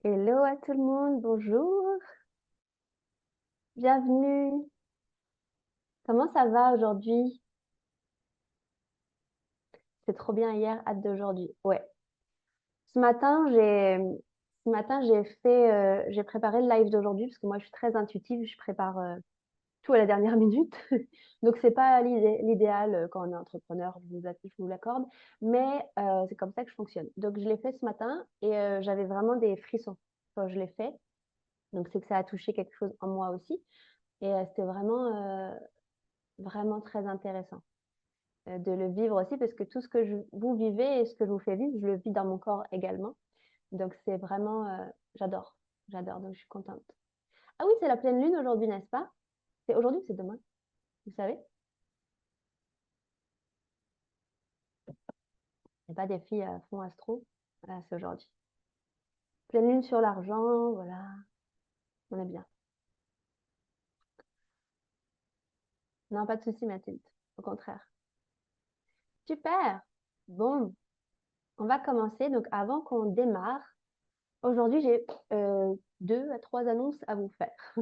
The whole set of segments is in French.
Hello à tout le monde, bonjour, bienvenue. Comment ça va aujourd'hui? C'est trop bien hier, hâte d'aujourd'hui. Ouais. Ce matin, j'ai j'ai préparé le live d'aujourd'hui parce que moi je suis très intuitive, je prépare tout à la dernière minute. Donc c'est pas l'idéal quand on est entrepreneur, je vous l'accorde, mais c'est comme ça que je fonctionne. Donc je l'ai fait ce matin et j'avais vraiment des frissons quand je l'ai fait. Donc c'est que ça a touché quelque chose en moi aussi et c'était vraiment très intéressant de le vivre aussi parce que tout ce que vous vivez et ce que je vous fais vivre, je le vis dans mon corps également. Donc c'est vraiment, j'adore, j'adore, donc je suis contente. Ah oui, c'est la pleine lune aujourd'hui, n'est-ce pas? C'est aujourd'hui ou c'est demain? Vous savez? C'est pas des filles à fond astro. Voilà, c'est aujourd'hui. Pleine lune sur l'argent, voilà, on est bien. Non, pas de souci, Mathilde. Au contraire. Super. Bon, on va commencer. Donc avant qu'on démarre, aujourd'hui j'ai 2 à 3 annonces à vous faire.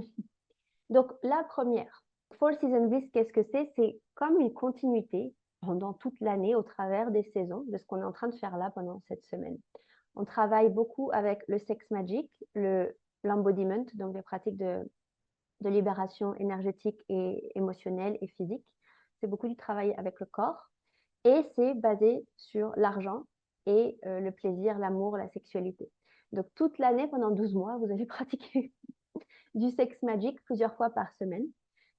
Donc, la première, Four Seasons Bliss, qu'est-ce que c'est? C'est comme une continuité pendant toute l'année au travers des saisons de ce qu'on est en train de faire là pendant cette semaine. On travaille beaucoup avec le sex magic, l'embodiment, donc les pratiques de libération énergétique et émotionnelle et physique. C'est beaucoup du travail avec le corps et c'est basé sur l'argent et le plaisir, l'amour, la sexualité. Donc, toute l'année, pendant 12 mois, vous allez pratiquer du sex magic plusieurs fois par semaine,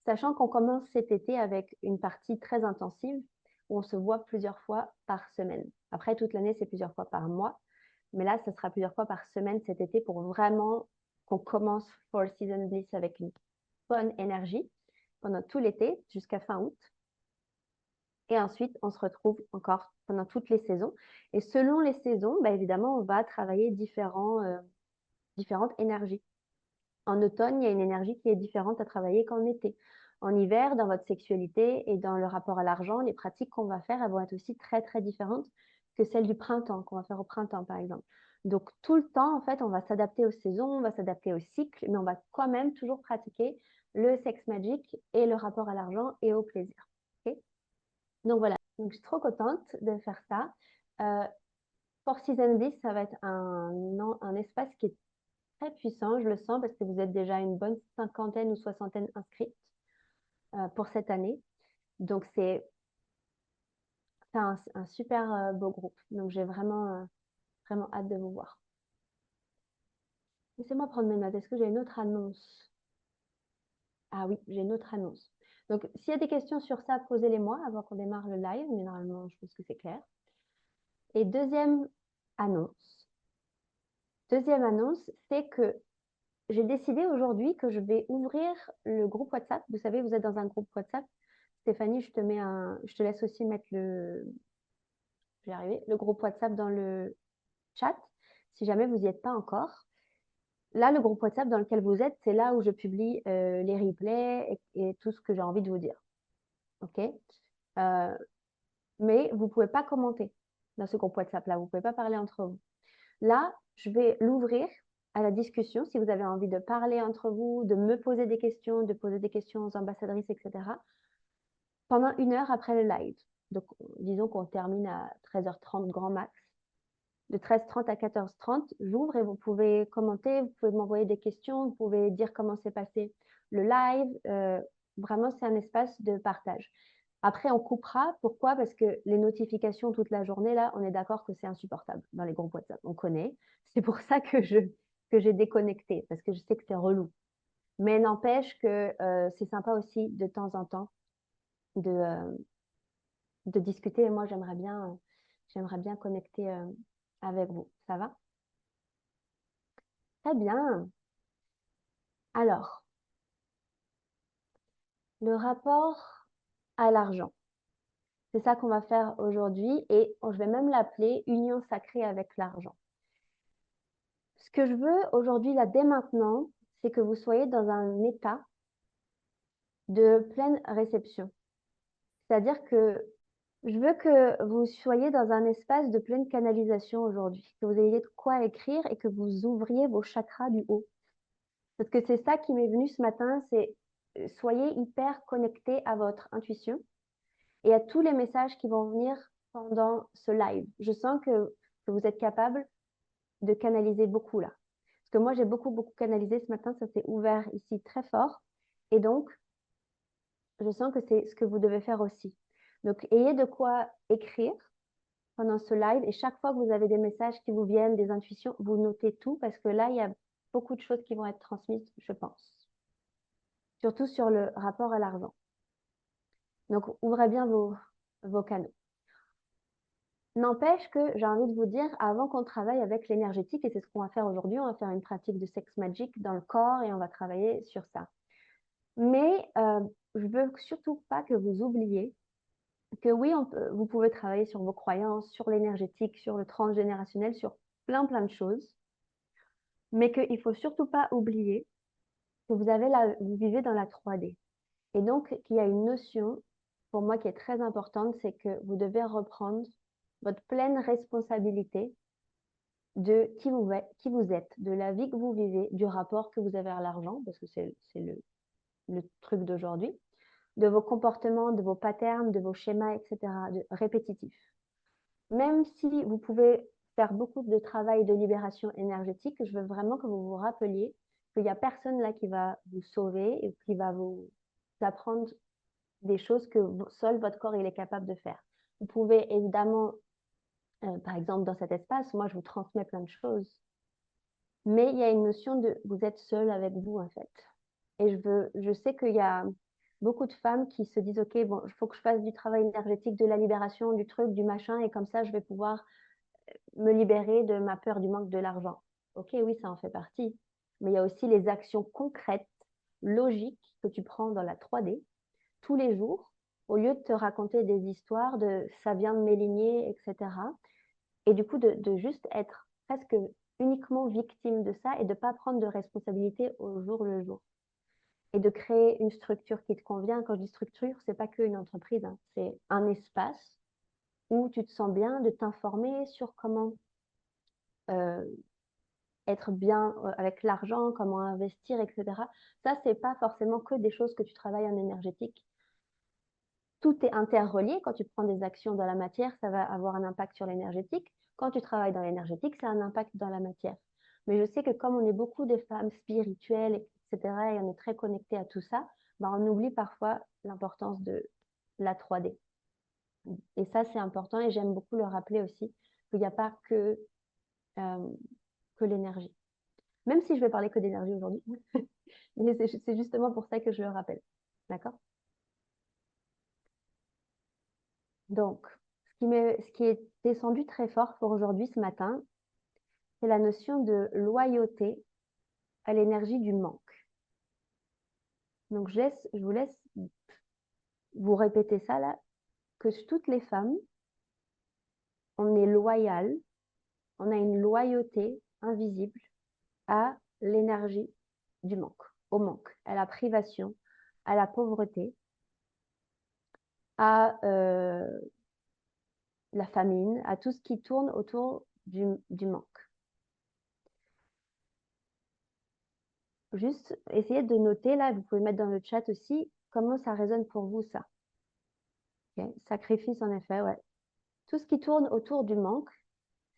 sachant qu'on commence cet été avec une partie très intensive où on se voit plusieurs fois par semaine. Après, toute l'année, c'est plusieurs fois par mois, mais là, ce sera plusieurs fois par semaine cet été pour vraiment qu'on commence Four Seasons Bliss avec une bonne énergie pendant tout l'été jusqu'à fin août. Et ensuite, on se retrouve encore pendant toutes les saisons. Et selon les saisons, bah, évidemment, on va travailler différentes énergies. En automne, il y a une énergie qui est différente à travailler qu'en été. En hiver, dans votre sexualité et dans le rapport à l'argent, les pratiques qu'on va faire, elles vont être aussi très, très différentes que celles du printemps, qu'on va faire au printemps, par exemple. Donc, tout le temps, en fait, on va s'adapter aux saisons, on va s'adapter au cycle, mais on va quand même toujours pratiquer le sex magic et le rapport à l'argent et au plaisir. Okay. Donc, voilà. Donc, je suis trop contente de faire ça. Four Seasons 10, ça va être un espace qui est très puissant, je le sens, parce que vous êtes déjà une bonne cinquantaine ou soixantaine inscrites pour cette année. Donc, c'est un super beau groupe. Donc, j'ai vraiment hâte de vous voir. Laissez-moi prendre mes notes. Est-ce que j'ai une autre annonce? Ah oui, j'ai une autre annonce. Donc, s'il y a des questions sur ça, posez-les-moi avant qu'on démarre le live, mais normalement, je pense que c'est clair. Et annonce. Deuxième annonce, c'est que j'ai décidé aujourd'hui que je vais ouvrir le groupe WhatsApp. Vous savez, vous êtes dans un groupe WhatsApp. Stéphanie, je te laisse aussi mettre le groupe WhatsApp dans le chat, si jamais vous n'y êtes pas encore. Là, le groupe WhatsApp dans lequel vous êtes, c'est là où je publie les replays et tout ce que j'ai envie de vous dire. OK? Mais vous ne pouvez pas commenter dans ce groupe WhatsApp-là. Vous ne pouvez pas parler entre vous. Là, je vais l'ouvrir à la discussion. Si vous avez envie de parler entre vous, de me poser des questions, de poser des questions aux ambassadrices, etc., pendant 1 heure après le live. Donc, disons qu'on termine à 13h30 grand max. De 13h30 à 14h30, j'ouvre et vous pouvez commenter, vous pouvez m'envoyer des questions, vous pouvez dire comment s'est passé le live. Vraiment, c'est un espace de partage. Après, on coupera. Pourquoi? Parce que les notifications toute la journée, là, on est d'accord que c'est insupportable dans les groupes WhatsApp. On connaît. C'est pour ça que j'ai déconnecté, parce que je sais que c'est relou. Mais n'empêche que c'est sympa aussi de temps en temps de discuter. Et moi, j'aimerais bien connecter avec vous. Ça va? Très bien. Alors, le rapport à l'argent. C'est ça qu'on va faire aujourd'hui et je vais même l'appeler union sacrée avec l'argent. Ce que je veux aujourd'hui, là, dès maintenant, c'est que vous soyez dans un état de pleine réception. C'est-à-dire que Je veux que vous soyez dans un espace de pleine canalisation aujourd'hui, que vous ayez de quoi écrire et que vous ouvriez vos chakras du haut. Parce que c'est ça qui m'est venu ce matin, c'est soyez hyper connectés à votre intuition et à tous les messages qui vont venir pendant ce live. Je sens que vous êtes capable de canaliser beaucoup là. Parce que moi, j'ai beaucoup canalisé ce matin, ça s'est ouvert ici très fort. Et donc, je sens que c'est ce que vous devez faire aussi. Donc, ayez de quoi écrire pendant ce live et chaque fois que vous avez des messages qui vous viennent, des intuitions, vous notez tout parce que là, il y a beaucoup de choses qui vont être transmises, je pense. Surtout sur le rapport à l'argent. Donc, ouvrez bien vos canaux. N'empêche que j'ai envie de vous dire, avant qu'on travaille avec l'énergétique, et c'est ce qu'on va faire aujourd'hui, on va faire une pratique de sex magic dans le corps et on va travailler sur ça. Mais je veux surtout pas que vous oubliez que oui, vous pouvez travailler sur vos croyances, sur l'énergétique, sur le transgénérationnel, sur plein de choses, mais qu'il faut surtout pas oublier que vous vivez dans la 3D. Et donc, qu'il y a une notion, pour moi, qui est très importante, c'est que vous devez reprendre votre pleine responsabilité de qui vous êtes, de la vie que vous vivez, du rapport que vous avez à l'argent, parce que c'est le truc d'aujourd'hui, de vos comportements, de vos patterns, de vos schémas, etc., répétitifs. Même si vous pouvez faire beaucoup de travail de libération énergétique, je veux vraiment que vous vous rappeliez qu'il n'y a personne là qui va vous sauver et qui va vous apprendre des choses que seul votre corps il est capable de faire. Vous pouvez évidemment, par exemple dans cet espace, moi je vous transmets plein de choses, mais il y a une notion de vous êtes seul avec vous en fait. Et je sais qu'il y a beaucoup de femmes qui se disent ok, bon, il faut que je fasse du travail énergétique, de la libération, du truc, du machin, et comme ça je vais pouvoir me libérer de ma peur du manque de l'argent. Ok, oui, ça en fait partie, mais il y a aussi les actions concrètes, logiques que tu prends dans la 3D tous les jours, au lieu de te raconter des histoires de ça vient de mes lignées, etc. Et du coup, de juste être presque uniquement victime de ça et de ne pas prendre de responsabilité au jour le jour. Et de créer une structure qui te convient. Quand je dis structure, c'est pas qu'une entreprise, hein. C'est un espace où tu te sens bien, de t'informer sur comment être bien avec l'argent, comment investir, etc. Ça, c'est pas forcément que des choses que tu travailles en énergétique. Tout est interrelié. Quand tu prends des actions dans la matière, ça va avoir un impact sur l'énergétique. Quand tu travailles dans l'énergétique, ça a un impact dans la matière. Mais je sais que comme on est beaucoup des femmes spirituelles, etc., et on est très connecté à tout ça, ben on oublie parfois l'importance de la 3D. Et ça, c'est important et j'aime beaucoup le rappeler aussi qu'il n'y a pas que l'énergie. Même si je vais parler que d'énergie aujourd'hui, mais c'est justement pour ça que je le rappelle. D'accord? Donc, ce qui est descendu très fort pour aujourd'hui, ce matin, c'est la notion de loyauté à l'énergie du manque. Donc, je vous laisse vous répéter ça là, que toutes les femmes, on est loyales, on a une loyauté invisible à l'énergie du manque, au manque, à la privation, à la pauvreté, à la famine, à tout ce qui tourne autour du manque. Juste essayez de noter, là, vous pouvez mettre dans le chat aussi, comment ça résonne pour vous, ça. Okay. Sacrifice, en effet, ouais. Tout ce qui tourne autour du manque,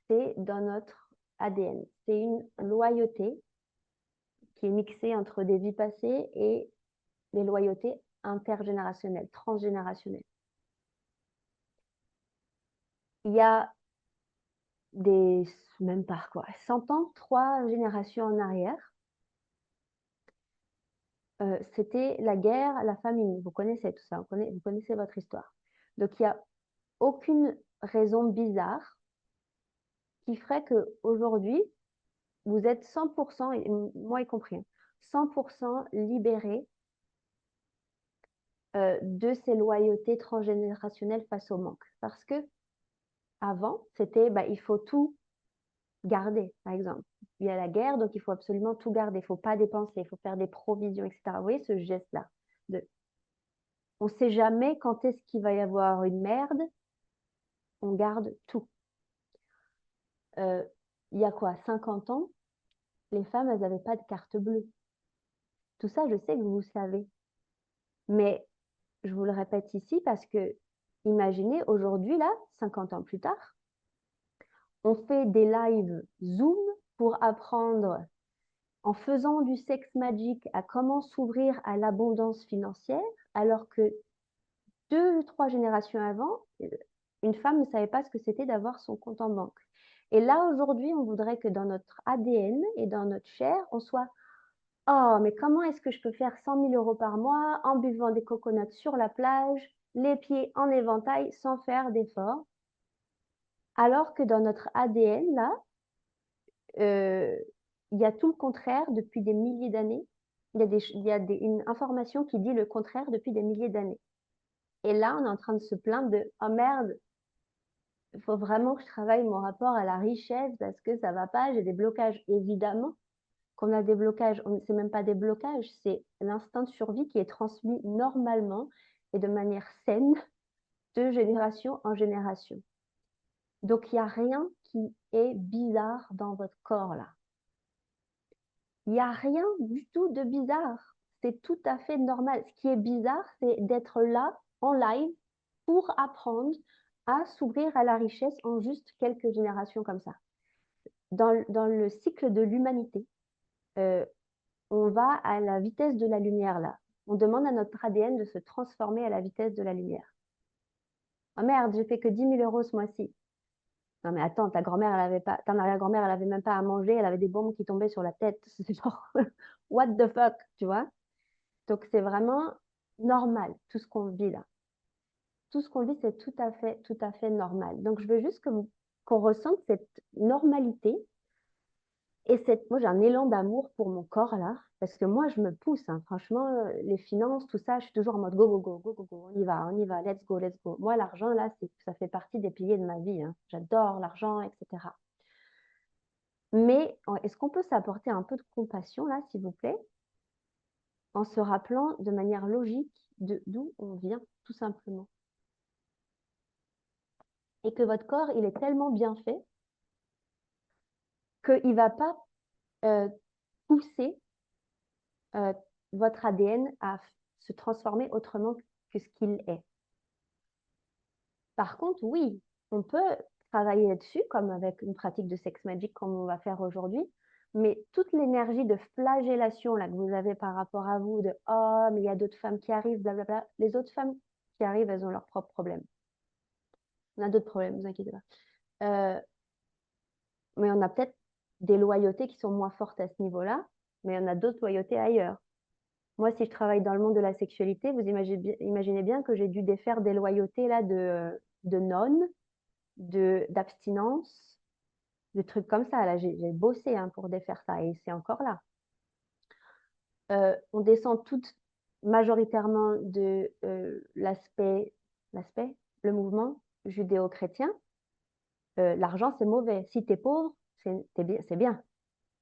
c'est dans notre ADN. C'est une loyauté qui est mixée entre des vies passées et les loyautés intergénérationnelles, transgénérationnelles. Il y a même pas quoi, 100 ans, 3 générations en arrière, c'était la guerre, la famine. Vous connaissez tout ça, vous connaissez votre histoire. Donc, il n'y a aucune raison bizarre qui ferait qu'aujourd'hui, vous êtes 100%, et moi y compris, 100% libéré de ces loyautés transgénérationnelles face au manque. Parce que avant, c'était il faut tout garder, par exemple. Il y a la guerre, donc il faut absolument tout garder. Il ne faut pas dépenser, il faut faire des provisions, etc. Vous voyez ce geste-là on ne sait jamais quand est-ce qu'il va y avoir une merde on garde tout. Il y a quoi, 50 ans, les femmes, elles n'avaient pas de carte bleue. Tout ça, je sais que vous savez. Mais je vous le répète ici parce que, imaginez, aujourd'hui, là, 50 ans plus tard, on fait des lives Zoom pour apprendre, en faisant du sex magic, à comment s'ouvrir à l'abondance financière, alors que 2 ou 3 générations avant, une femme ne savait pas ce que c'était d'avoir son compte en banque. Et là, aujourd'hui, on voudrait que dans notre ADN et dans notre chair, on soit « Oh, mais comment est-ce que je peux faire 100 000 euros par mois en buvant des coconuts sur la plage, les pieds en éventail, sans faire d'effort ?» Alors que dans notre ADN, là, il y a tout le contraire depuis des milliers d'années. Il y a une information qui dit le contraire depuis des milliers d'années. Et là, on est en train de se plaindre de « Oh merde, il faut vraiment que je travaille mon rapport à la richesse parce que ça va pas, j'ai des blocages. » Évidemment qu'on a des blocages. C'est même pas des blocages, c'est l'instinct de survie qui est transmis normalement et de manière saine de génération en génération. Donc, il n'y a rien qui est bizarre dans votre corps là. Il n'y a rien du tout de bizarre. C'est tout à fait normal. Ce qui est bizarre, c'est d'être là, en live, pour apprendre à s'ouvrir à la richesse en juste quelques générations comme ça. Dans le cycle de l'humanité, on va à la vitesse de la lumière là. On demande à notre ADN de se transformer à la vitesse de la lumière. Oh merde, j'ai fait que 10 000 euros ce mois-ci. Non mais attends, ta grand-mère, elle avait pas, ta arrière-grand-mère, elle avait même pas à manger, elle avait des bombes qui tombaient sur la tête. C'est genre, what the fuck, tu vois? Donc c'est vraiment normal, tout ce qu'on vit là. Tout ce qu'on vit, c'est tout à fait normal. Donc je veux juste qu'on ressente cette normalité. Et moi, j'ai un élan d'amour pour mon corps là, parce que moi, je me pousse. Hein. Franchement, les finances, tout ça, je suis toujours en mode go, go, go, go, go, go, on y va, let's go, let's go. Moi, l'argent, là, ça fait partie des piliers de ma vie. Hein. J'adore l'argent, etc. Mais est-ce qu'on peut s'apporter un peu de compassion là, s'il vous plaît, en se rappelant de manière logique d'où on vient, tout simplement. Et que votre corps, il est tellement bien fait qu'il ne va pas pousser votre ADN à se transformer autrement que ce qu'il est. Par contre, oui, on peut travailler là-dessus, comme avec une pratique de sex magic comme on va faire aujourd'hui, mais toute l'énergie de flagellation là, que vous avez par rapport à vous, de « Oh, mais il y a d'autres femmes qui arrivent, blablabla », les autres femmes qui arrivent, elles ont leurs propres problèmes. On a d'autres problèmes, ne vous inquiétez pas. Mais on a peut-être des loyautés qui sont moins fortes à ce niveau-là, mais on a d'autres loyautés ailleurs. Moi, si je travaille dans le monde de la sexualité, vous imaginez bien que j'ai dû défaire des loyautés là, de nonnes, d'abstinence, de trucs comme ça. Là, j'ai bossé hein, pour défaire ça et c'est encore là. On descend toutes majoritairement de l'aspect, le mouvement judéo-chrétien. L'argent, c'est mauvais. Si tu es pauvre, c'est bien.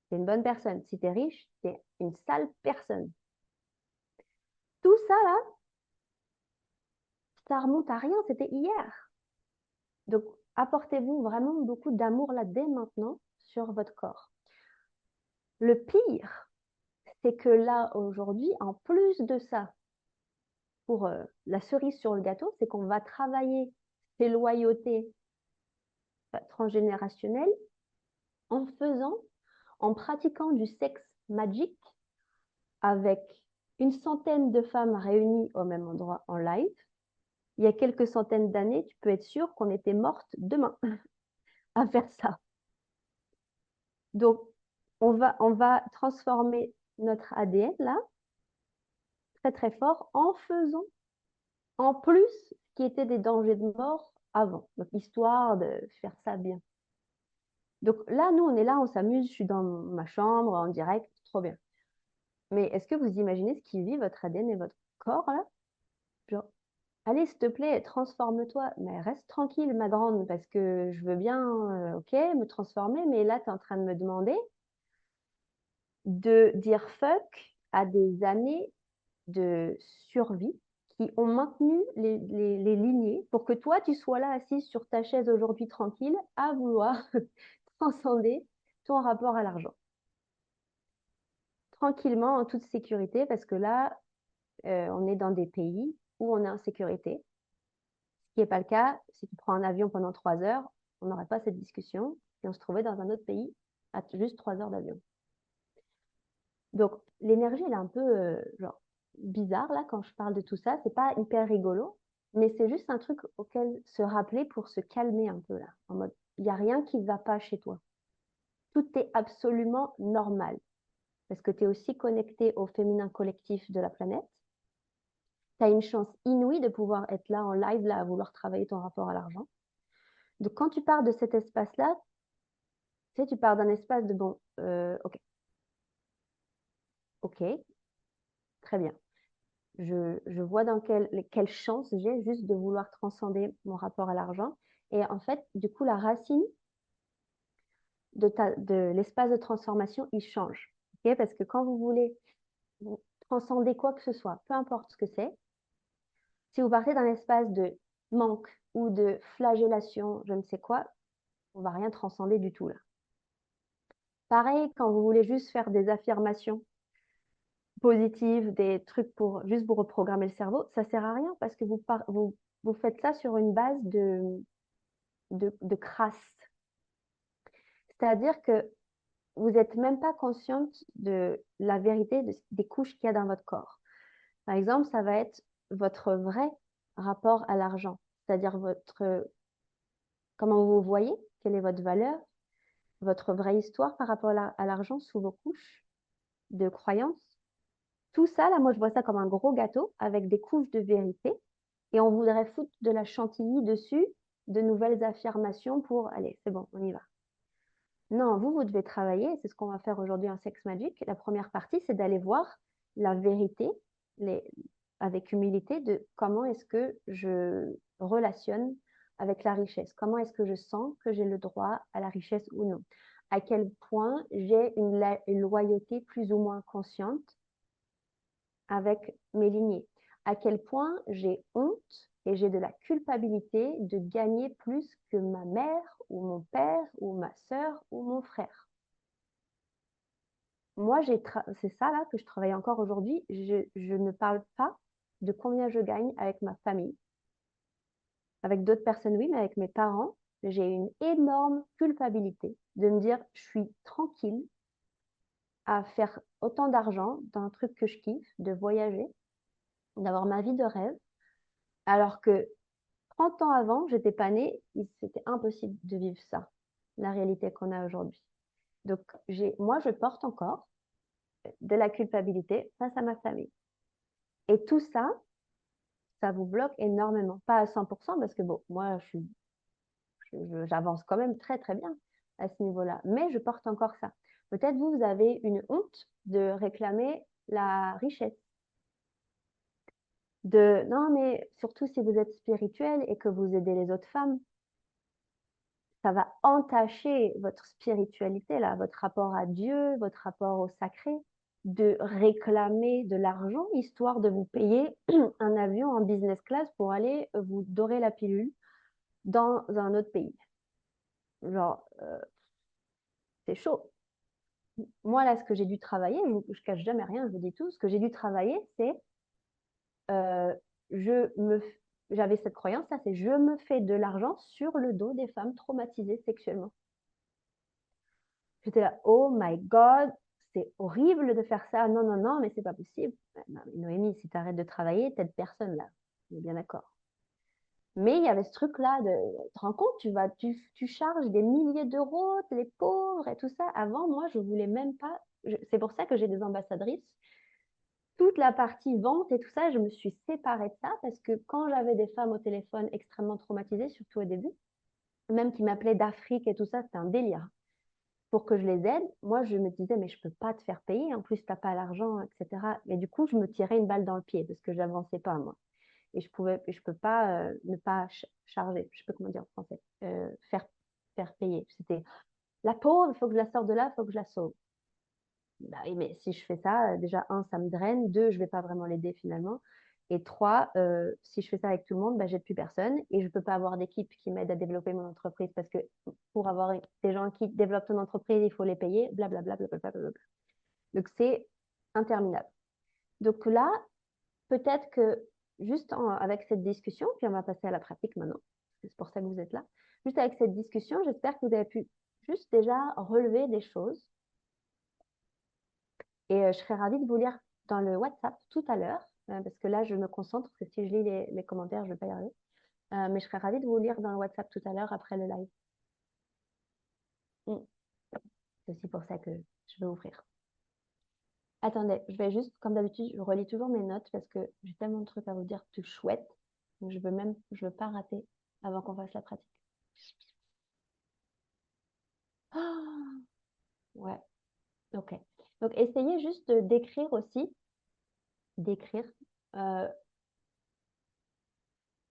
Tu es une bonne personne. Si tu es riche, tu es une sale personne. Tout ça, là, ça remonte à rien, c'était hier. Donc, apportez-vous vraiment beaucoup d'amour là dès maintenant sur votre corps. Le pire, c'est que là, aujourd'hui, en plus de ça, pour la cerise sur le gâteau, c'est qu'on va travailler ces loyautés transgénérationnelles en pratiquant du sexe magic avec une centaine de femmes réunies au même endroit en live. Il y a quelques centaines d'années, tu peux être sûr qu'on était morte demain à faire ça. Donc, on va transformer notre ADN là, très très fort, en faisant en plus ce qui était des dangers de mort avant. Donc, histoire de faire ça bien. Donc là, nous, on est là, on s'amuse, je suis dans ma chambre, en direct, trop bien. Mais est-ce que vous imaginez ce qui vit votre ADN et votre corps là? Genre, allez, s'il te plaît, transforme-toi. Mais reste tranquille, ma grande, parce que je veux bien, ok, me transformer, mais là, tu es en train de me demander de dire fuck à des années de survie qui ont maintenu les lignées pour que toi, tu sois là assise sur ta chaise aujourd'hui tranquille à vouloir transcender ton rapport à l'argent. Tranquillement, en toute sécurité, parce que là, on est dans des pays où on est en sécurité. Ce qui n'est pas le cas, si tu prends un avion pendant 3 heures, on n'aurait pas cette discussion et on se trouvait dans un autre pays à juste 3 heures d'avion. Donc, l'énergie, elle est un peu genre bizarre là quand je parle de tout ça. C'est pas hyper rigolo, mais c'est juste un truc auquel se rappeler pour se calmer un peu là. En mode, il n'y a rien qui ne va pas chez toi. Tout est absolument normal parce que tu es aussi connecté au féminin collectif de la planète. Tu as une chance inouïe de pouvoir être là en live, là, à vouloir travailler ton rapport à l'argent. Donc, quand tu pars de cet espace-là, tu sais, tu pars d'un espace de bon, ok, très bien. Je vois dans quelle chance j'ai juste de vouloir transcender mon rapport à l'argent. Et en fait, du coup, la racine de l'espace de transformation, il change. Okay? Parce que quand vous voulez transcender quoi que ce soit, peu importe ce que c'est, si vous partez d'un espace de manque ou de flagellation, je ne sais quoi, on ne va rien transcender du tout là. Pareil, quand vous voulez juste faire des affirmations positives, des trucs pour juste vous reprogrammer le cerveau, ça ne sert à rien parce que vous faites ça sur une base de crasse. C'est-à-dire que vous n'êtes même pas consciente de la vérité des couches qu'il y a dans votre corps. Par exemple, ça va être votre vrai rapport à l'argent, c'est-à-dire comment vous vous voyez, quelle est votre valeur, votre vraie histoire par rapport à l'argent sous vos couches de croyances. Tout ça, là, moi, je vois ça comme un gros gâteau avec des couches de vérité et on voudrait foutre de la chantilly dessus, de nouvelles affirmations pour, allez, c'est bon, on y va. Non, vous devez travailler, c'est ce qu'on va faire aujourd'hui en Sex Magic. La première partie, c'est d'aller voir la vérité avec humilité de comment est-ce que je relationne avec la richesse. Comment est-ce que je sens que j'ai le droit à la richesse ou non. À quel point j'ai une loyauté plus ou moins consciente avec mes lignées. À quel point j'ai honte et j'ai de la culpabilité de gagner plus que ma mère ou mon père ou ma sœur ou mon frère. Moi, c'est ça là que je travaille encore aujourd'hui. Je ne parle pas de combien je gagne avec ma famille. Avec d'autres personnes, oui, mais avec mes parents, j'ai une énorme culpabilité de me dire je suis tranquille à faire autant d'argent dans un truc que je kiffe, de voyager, d'avoir ma vie de rêve, alors que 30 ans avant, j'étais pas née, c'était impossible de vivre ça, la réalité qu'on a aujourd'hui. Donc, moi, je porte encore de la culpabilité face à ma famille. Et tout ça, ça vous bloque énormément. Pas à 100%, parce que bon, moi, j'avance quand même très, très bien à ce niveau-là. Mais je porte encore ça. Peut-être vous avez une honte de réclamer la richesse. Non, mais surtout si vous êtes spirituel et que vous aidez les autres femmes, ça va entacher votre spiritualité, là, votre rapport à Dieu, votre rapport au sacré, de réclamer de l'argent, histoire de vous payer un avion en business class pour aller vous dorer la pilule dans un autre pays. Genre, c'est chaud. Moi, là, ce que j'ai dû travailler, je cache jamais rien, je vous dis tout, ce que j'ai dû travailler, c'est j'avais cette croyance là, c'est je me fais de l'argent sur le dos des femmes traumatisées sexuellement. J'étais là, oh my God, c'est horrible de faire ça. Non, non, non, mais c'est pas possible. Noémie, si tu arrêtes de travailler, t'aides personne là. On est bien d'accord. Mais il y avait ce truc-là tu te rends compte, tu charges des milliers d'euros, les pauvres et tout ça. Avant, moi, je voulais même pas. C'est pour ça que j'ai des ambassadrices. Toute la partie vente et tout ça, je me suis séparée de ça parce que quand j'avais des femmes au téléphone extrêmement traumatisées, surtout au début, même qui m'appelaient d'Afrique et tout ça, c'était un délire. Pour que je les aide, moi, je me disais, mais je ne peux pas te faire payer, en plus, tu n'as pas l'argent, etc. Mais du coup, je me tirais une balle dans le pied parce que je n'avançais pas, moi. Et je ne peux pas ne pas charger, je ne sais pas comment dire en français, faire payer. C'était la pauvre, il faut que je la sorte de là, il faut que je la sauve. Bah oui, mais si je fais ça, déjà, un, ça me draine, deux, je ne vais pas vraiment l'aider finalement. Et 3, si je fais ça avec tout le monde, bah, j'aide plus personne et je peux pas avoir d'équipe qui m'aide à développer mon entreprise parce que pour avoir des gens qui développent ton entreprise, il faut les payer, blablabla, blablabla, blablabla. Donc, c'est interminable. Donc là, peut-être que juste avec cette discussion, puis on va passer à la pratique maintenant, c'est pour ça que vous êtes là. Juste avec cette discussion, j'espère que vous avez pu juste déjà relever des choses. Et je serais ravie de vous lire dans le WhatsApp tout à l'heure, parce que là, je me concentre, parce que si je lis les commentaires, je ne vais pas y arriver. Mais je serais ravie de vous lire dans le WhatsApp tout à l'heure après le live. C'est aussi pour ça que je vais ouvrir. Attendez, je vais juste, comme d'habitude, je relis toujours mes notes parce que j'ai tellement de trucs à vous dire tout chouette. Donc je veux pas rater avant qu'on fasse la pratique. Ah, ouais, ok. Donc essayez juste de d'écrire aussi, euh,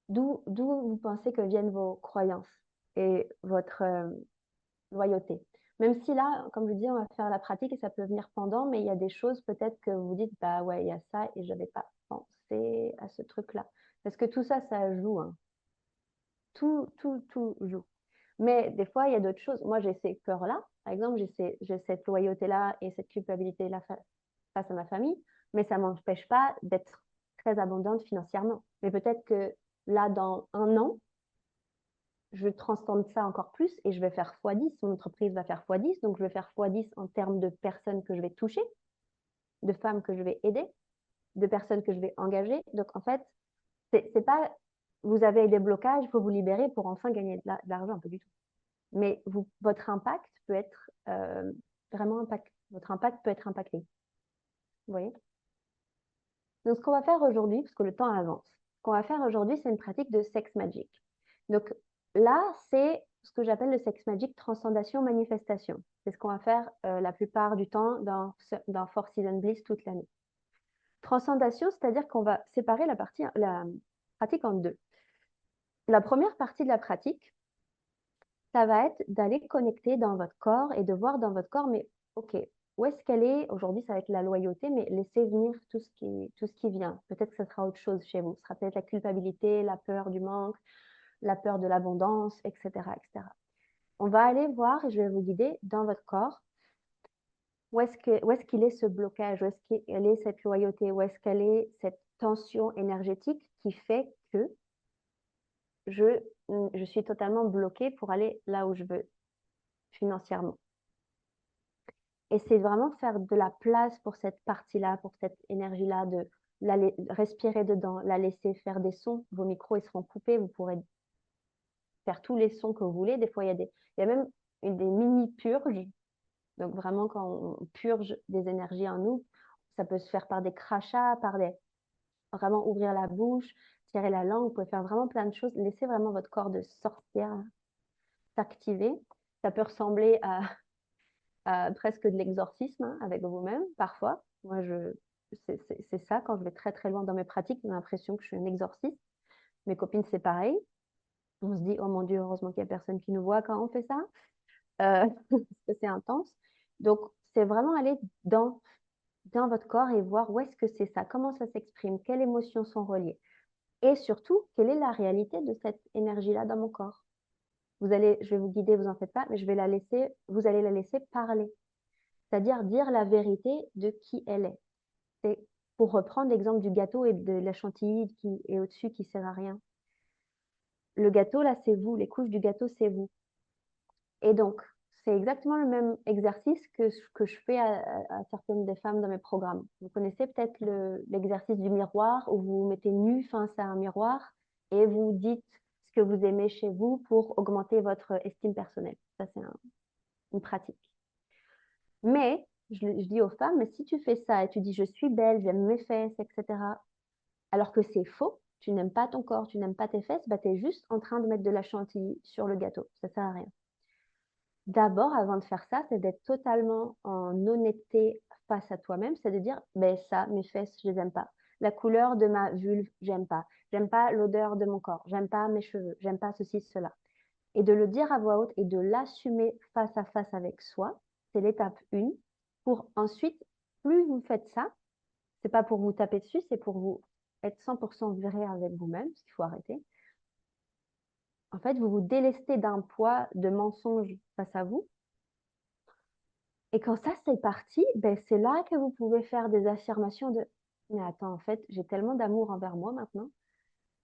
d'où vous pensez que viennent vos croyances et votre loyauté. Même si là, comme je dis, on va faire la pratique et ça peut venir pendant, mais il y a des choses peut-être que vous dites, bah ouais, il y a ça et je n'avais pas pensé à ce truc-là. Parce que tout ça, ça joue, hein. Tout joue. Mais des fois, il y a d'autres choses. Moi, j'ai ces peurs-là. Par exemple, j'ai cette loyauté-là et cette culpabilité-là face à ma famille, mais ça ne m'empêche pas d'être très abondante financièrement. Mais peut-être que là, dans un an, je transcende ça encore plus et je vais faire x10. Mon entreprise va faire x10, donc je vais faire x10 en termes de personnes que je vais toucher, de femmes que je vais aider, de personnes que je vais engager. Donc, en fait, c'est pas vous avez des blocages, il faut vous libérer pour enfin gagner de l'argent, un peu du tout. Mais votre impact peut être vraiment impact. Votre impact peut être impacté. Vous voyez? Donc, ce qu'on va faire aujourd'hui, parce que le temps avance, ce qu'on va faire aujourd'hui, c'est une pratique de sex magic. Donc, là, c'est ce que j'appelle le sex magic transcendation manifestation. C'est ce qu'on va faire la plupart du temps dans Four Seasons Bliss toute l'année. Transcendation, c'est-à-dire qu'on va séparer la pratique en deux. La première partie de la pratique, ça va être d'aller connecter dans votre corps et de voir dans votre corps, mais ok, où est-ce qu'elle est? Aujourd'hui, ça va être la loyauté, mais laissez venir tout ce qui vient. Peut-être que ce sera autre chose chez vous. Ce sera peut-être la culpabilité, la peur du manque, la peur de l'abondance, etc., etc. On va aller voir, et je vais vous guider dans votre corps, où est-ce qu'il est ce blocage, où est-ce qu'elle est cette loyauté, où est-ce qu'elle est cette tension énergétique qui fait que je suis totalement bloquée pour aller là où je veux financièrement. Et c'est vraiment faire de la place pour cette partie-là, pour cette énergie-là, de respirer dedans, la laisser faire des sons. Vos micros, ils seront coupés, vous pourrez faire tous les sons que vous voulez. Des fois, il y a même des mini-purges. Donc vraiment, quand on purge des énergies en nous, ça peut se faire par des crachats, vraiment ouvrir la bouche, tirer la langue. Vous pouvez faire vraiment plein de choses. Laissez vraiment votre corps de sorcière s'activer. Ça peut ressembler à presque de l'exorcisme, hein, avec vous-même, parfois. Moi, c'est ça, quand je vais très très loin dans mes pratiques, j'ai l'impression que je suis un exorciste. Mes copines, c'est pareil. On se dit, oh mon Dieu, heureusement qu'il n'y a personne qui nous voit quand on fait ça. Parce que c'est intense. Donc, c'est vraiment aller dans votre corps et voir où est-ce que c'est ça, comment ça s'exprime, quelles émotions sont reliées. Et surtout, quelle est la réalité de cette énergie-là dans mon corps. Je vais vous guider, vous en faites pas, mais vous allez la laisser parler. C'est-à-dire dire la vérité de qui elle est. C'est pour reprendre l'exemple du gâteau et de la chantilly qui est au-dessus, qui ne sert à rien. Le gâteau, là, c'est vous. Les couches du gâteau, c'est vous. Et donc, c'est exactement le même exercice que je fais à certaines des femmes dans mes programmes. Vous connaissez peut-être l'exercice du miroir où vous vous mettez nu face à un miroir et vous dites ce que vous aimez chez vous pour augmenter votre estime personnelle. Ça, c'est une pratique. Mais, je dis aux femmes, mais si tu fais ça et tu dis je suis belle, j'aime mes fesses, etc., alors que c'est faux, tu n'aimes pas ton corps, tu n'aimes pas tes fesses, bah, tu es juste en train de mettre de la chantilly sur le gâteau. Ça ne sert à rien. D'abord, avant de faire ça, c'est d'être totalement en honnêteté face à toi-même, c'est de dire, ben ça, mes fesses, je les aime pas. La couleur de ma vulve, j'aime pas. J'aime pas l'odeur de mon corps. J'aime pas mes cheveux. J'aime pas ceci, cela. Et de le dire à voix haute et de l'assumer face à face avec soi, c'est l'étape 1. Pour ensuite, plus vous faites ça, c'est pas pour vous taper dessus, c'est pour vous être 100% vrai avec vous-même, parce qu'il faut arrêter. En fait, vous vous délestez d'un poids de mensonges face à vous. Et quand ça, c'est parti, ben, c'est là que vous pouvez faire des affirmations de mais attends, en fait, j'ai tellement d'amour envers moi maintenant,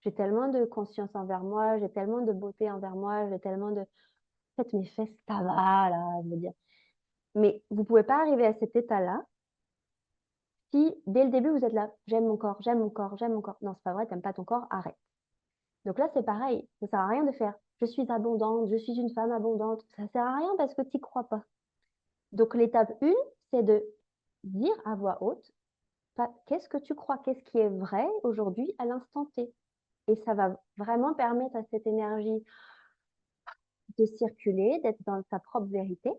j'ai tellement de conscience envers moi, j'ai tellement de beauté envers moi, j'ai tellement de. En fait, mes fesses, ça va, là, je veux dire. Mais vous pouvez pas arriver à cet état-là si, dès le début, vous êtes là, j'aime mon corps, j'aime mon corps, j'aime mon corps. Non, c'est pas vrai, t'aimes pas ton corps, arrête. Donc là, c'est pareil, ça sert à rien de faire, je suis abondante, je suis une femme abondante. Ça sert à rien parce que tu n'y crois pas. Donc l'étape 1, c'est de dire à voix haute, qu'est-ce que tu crois, qu'est-ce qui est vrai aujourd'hui à l'instant T. Et ça va vraiment permettre à cette énergie de circuler, d'être dans sa propre vérité.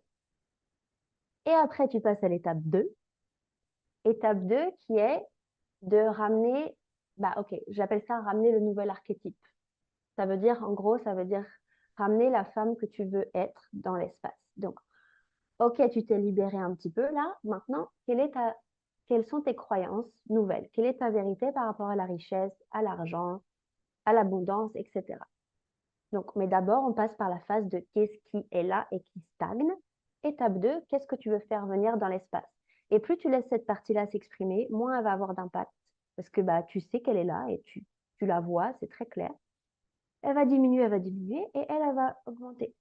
Et après, tu passes à l'étape 2. Étape 2 qui est de ramener, bah ok, j'appelle ça ramener le nouvel archétype. Ça veut dire, en gros, ça veut dire ramener la femme que tu veux être dans l'espace. Donc, ok, tu t'es libéré un petit peu là. Maintenant, quelles sont tes croyances nouvelles? Quelle est ta vérité par rapport à la richesse, à l'argent, à l'abondance, etc. Donc, mais d'abord, on passe par la phase de qu'est-ce qui est là et qui stagne. Étape 2, qu'est-ce que tu veux faire venir dans l'espace? Et plus tu laisses cette partie-là s'exprimer, moins elle va avoir d'impact. Parce que bah, tu sais qu'elle est là et tu la vois, c'est très clair. Elle va diminuer et elle va augmenter.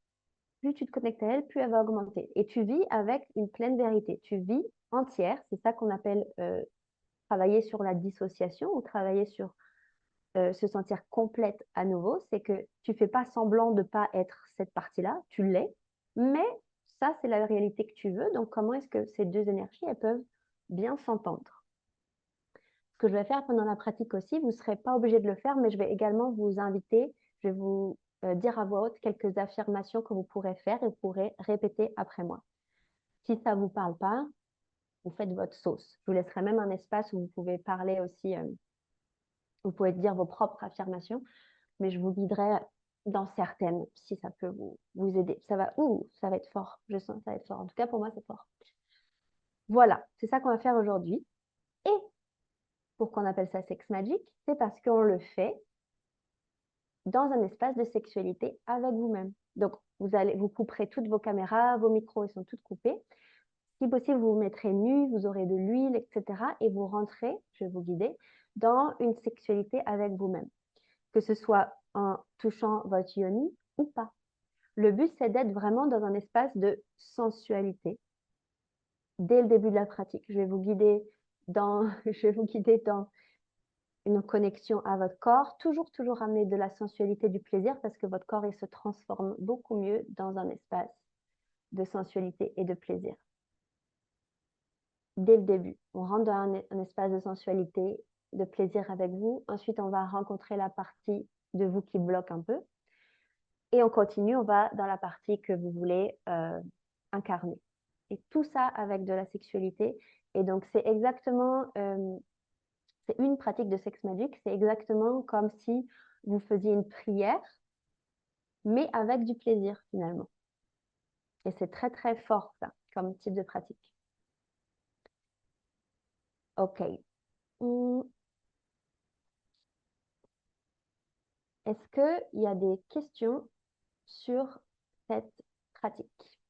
Plus tu te connectes à elle, plus elle va augmenter. Et tu vis avec une pleine vérité. Tu vis entière. C'est ça qu'on appelle travailler sur la dissociation ou travailler sur se sentir complète à nouveau. C'est que tu fais pas semblant de pas être cette partie-là. Tu l'es. Mais ça, c'est la réalité que tu veux. Donc, comment est-ce que ces deux énergies, elles peuvent bien s'entendre? Ce que je vais faire pendant la pratique aussi, vous ne serez pas obligé de le faire, mais je vais également vous inviter, je vais vous dire à voix haute quelques affirmations que vous pourrez faire et vous pourrez répéter après moi. Si ça ne vous parle pas, vous faites votre sauce. Je vous laisserai même un espace où vous pouvez parler aussi, vous pouvez dire vos propres affirmations, mais je vous guiderai dans certaines, si ça peut vous aider. Ça va être fort, je sens que ça va être fort. En tout cas, pour moi, c'est fort. Voilà, c'est ça qu'on va faire aujourd'hui. Et pourquoi on appelle ça Sex Magic? C'est parce qu'on le fait dans un espace de sexualité avec vous-même. Donc, vous couperez toutes vos caméras, vos micros, ils sont toutes coupés. Si possible, vous vous mettrez nu, vous aurez de l'huile, etc. Et vous rentrez, je vais vous guider, dans une sexualité avec vous-même. Que ce soit en touchant votre yoni ou pas. Le but, c'est d'être vraiment dans un espace de sensualité dès le début de la pratique. Je vais vous guider je vais vous guider dans une connexion à votre corps, toujours amener de la sensualité, du plaisir, parce que votre corps, il se transforme beaucoup mieux dans un espace de sensualité et de plaisir. Dès le début, on rentre dans un espace de sensualité, de plaisir avec vous. Ensuite, on va rencontrer la partie de vous qui bloque un peu. Et on continue, on va dans la partie que vous voulez incarner. Et tout ça avec de la sexualité. Et donc, c'est exactement c'est une pratique de sex magic, c'est exactement comme si vous faisiez une prière, mais avec du plaisir finalement. Et c'est très très fort ça, comme type de pratique. Ok. Est-ce qu'il y a des questions sur cette pratique?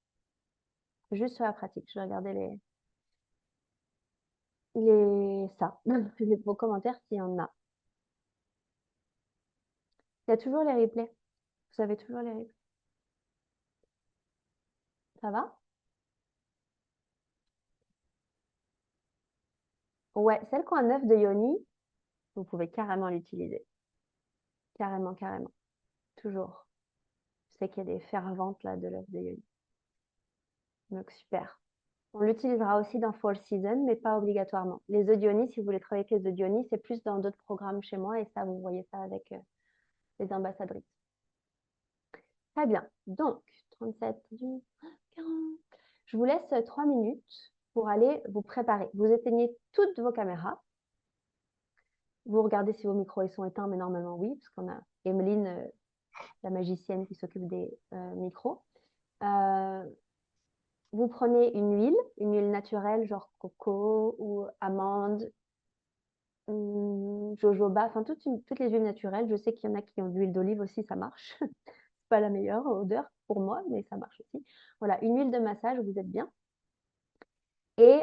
Juste sur la pratique. Je vais regarder vos commentaires s'il y en a. Il y a toujours les replays. Vous avez toujours les replays. Ça va? Ouais, celle qui a un œuf de yoni, vous pouvez carrément l'utiliser. Carrément, carrément. Toujours. Je sais qu'il y a des ferventes là de l'œuf de yoni. Donc super. On l'utilisera aussi dans Fall Season, mais pas obligatoirement. Les œufs de yoni, si vous voulez travailler avec les œufs de yoni, c'est plus dans d'autres programmes chez moi et ça, vous voyez ça avec les ambassadrices. Très bien. Donc, 37, 40. Je vous laisse 3 minutes pour aller vous préparer. Vous éteignez toutes vos caméras. Vous regardez si vos micros ils sont éteints, mais normalement oui, parce qu'on a Emeline, la magicienne, qui s'occupe des micros. Vous prenez une huile naturelle, genre coco ou amande, jojoba, enfin toutes les huiles naturelles. Je sais qu'il y en a qui ont de l'huile d'olive aussi, ça marche. C'est pas la meilleure odeur pour moi, mais ça marche aussi. Voilà, une huile de massage, vous êtes bien. Et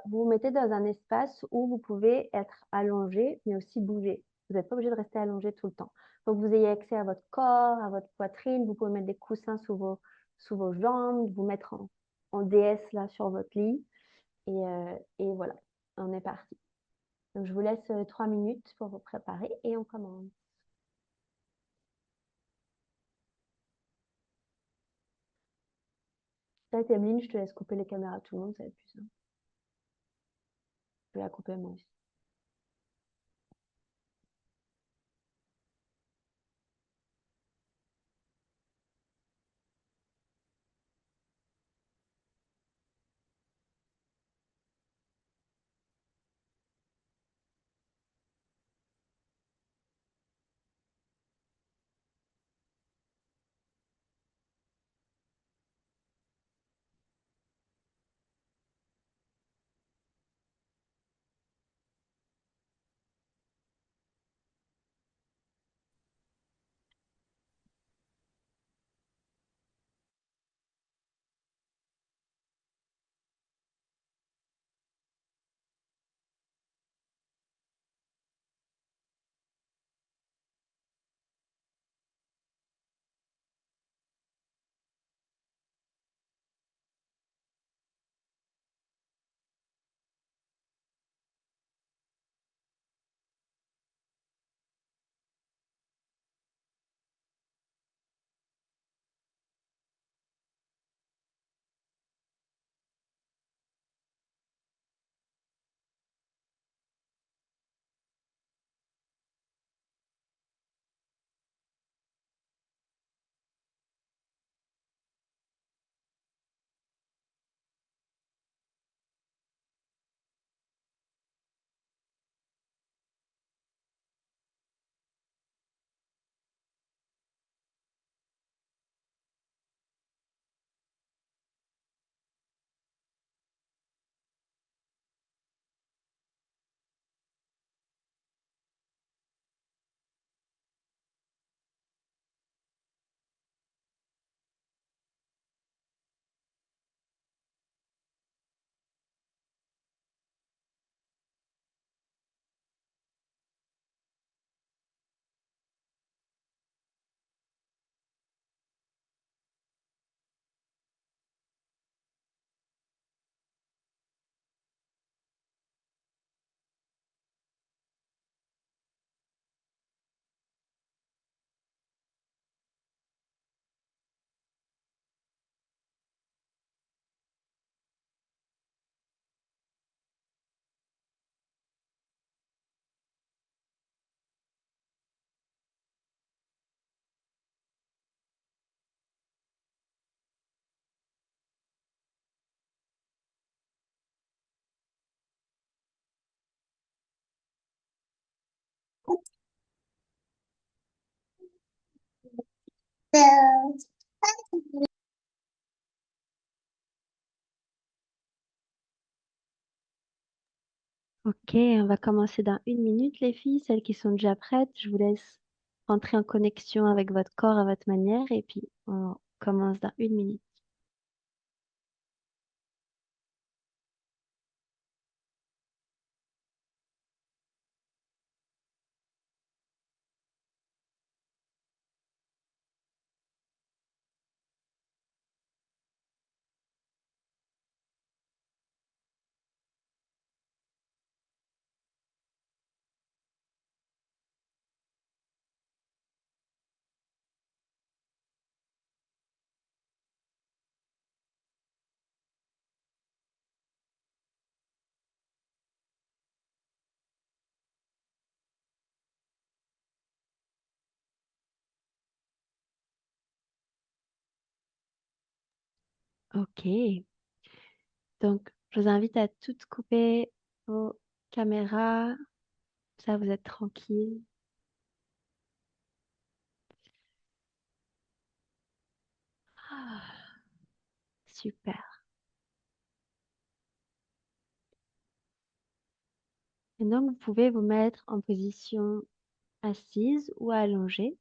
vous vous mettez dans un espace où vous pouvez être allongé, mais aussi bouger. Vous n'êtes pas obligé de rester allongé tout le temps. Donc, vous ayez accès à votre corps, à votre poitrine. Vous pouvez mettre des coussins sous vos jambes, vous mettre en déesse là sur votre lit. Et voilà, on est parti. Donc, je vous laisse 3 minutes pour vous préparer et on commence. Peut-être, Emeline, je te laisse couper les caméras, tout le monde, ça va être plus simple. Je vais la couper moi aussi. Ok, on va commencer dans 1 minute, les filles. Celles qui sont déjà prêtes, je vous laisse rentrer en connexion avec votre corps à votre manière et puis on commence dans 1 minute. Ok, donc je vous invite à toutes couper vos caméras. Ça, vous êtes tranquille. Ah, super. Et donc, vous pouvez vous mettre en position assise ou allongée,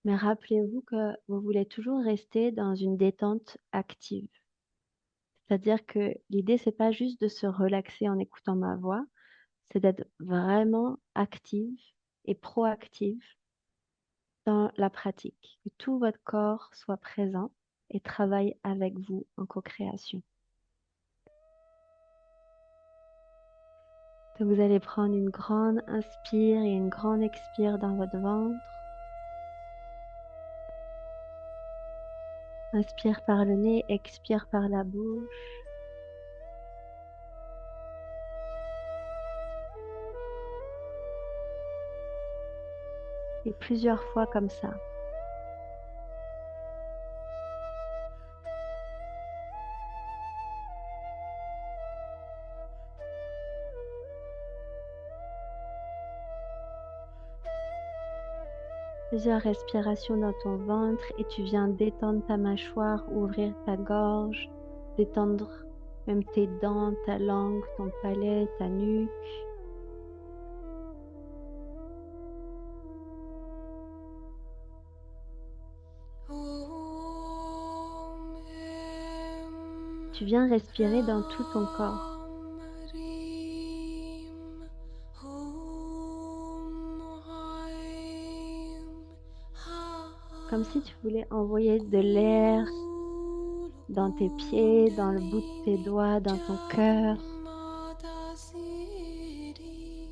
mais rappelez-vous que vous voulez toujours rester dans une détente active. C'est-à-dire que l'idée, c'est pas juste de se relaxer en écoutant ma voix, c'est d'être vraiment active et proactive dans la pratique, que tout votre corps soit présent et travaille avec vous en co-création. Donc vous allez prendre une grande inspire et une grande expire dans votre ventre. Inspire par le nez, expire par la bouche. Et plusieurs fois comme ça. Plusieurs respirations dans ton ventre et tu viens détendre ta mâchoire, ouvrir ta gorge, détendre même tes dents, ta langue, ton palais, ta nuque. Tu viens respirer dans tout ton corps. Comme si tu voulais envoyer de l'air dans tes pieds, dans le bout de tes doigts, dans ton cœur.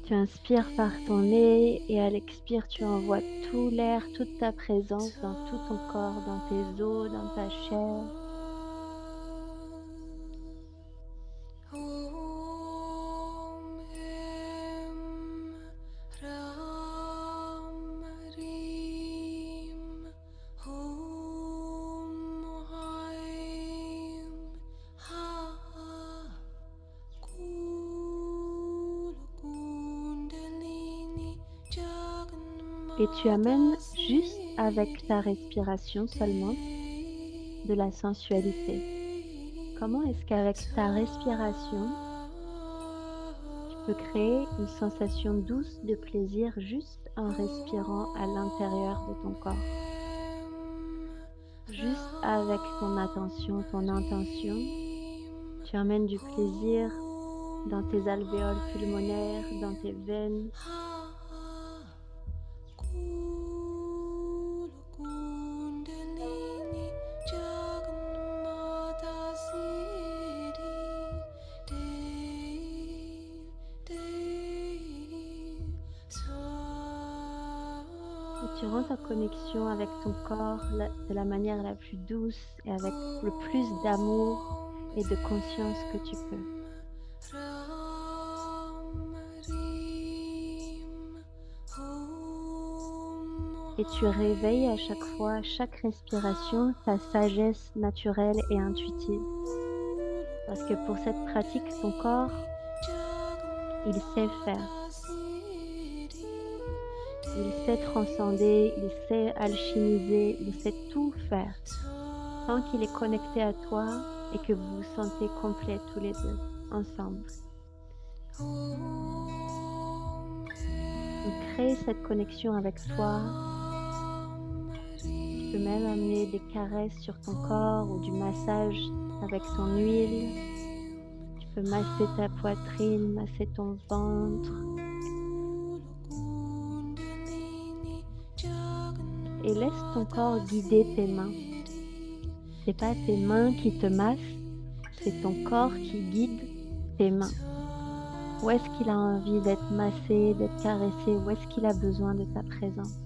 Tu inspires par ton nez et à l'expire, tu envoies tout l'air, toute ta présence dans tout ton corps, dans tes os, dans ta chair. Et tu amènes juste avec ta respiration seulement de la sensualité. Comment est-ce qu'avec ta respiration, tu peux créer une sensation douce de plaisir juste en respirant à l'intérieur de ton corps? Juste avec ton attention, ton intention, tu amènes du plaisir dans tes alvéoles pulmonaires, dans tes veines. Et tu rentres en connexion avec ton corps de la manière la plus douce et avec le plus d'amour et de conscience que tu peux. Et tu réveilles à chaque fois, à chaque respiration, ta sagesse naturelle et intuitive. Parce que pour cette pratique, ton corps, il sait faire. Il sait transcender, il sait alchimiser, il sait tout faire. Tant qu'il est connecté à toi et que vous vous sentez complets tous les deux, ensemble. Donc, crée cette connexion avec toi. Tu peux même amener des caresses sur ton corps ou du massage avec ton huile. Tu peux masser ta poitrine, masser ton ventre. Et laisse ton corps guider tes mains. C'est pas tes mains qui te massent, c'est ton corps qui guide tes mains. Où est-ce qu'il a envie d'être massé, d'être caressé? Où est-ce qu'il a besoin de ta présence?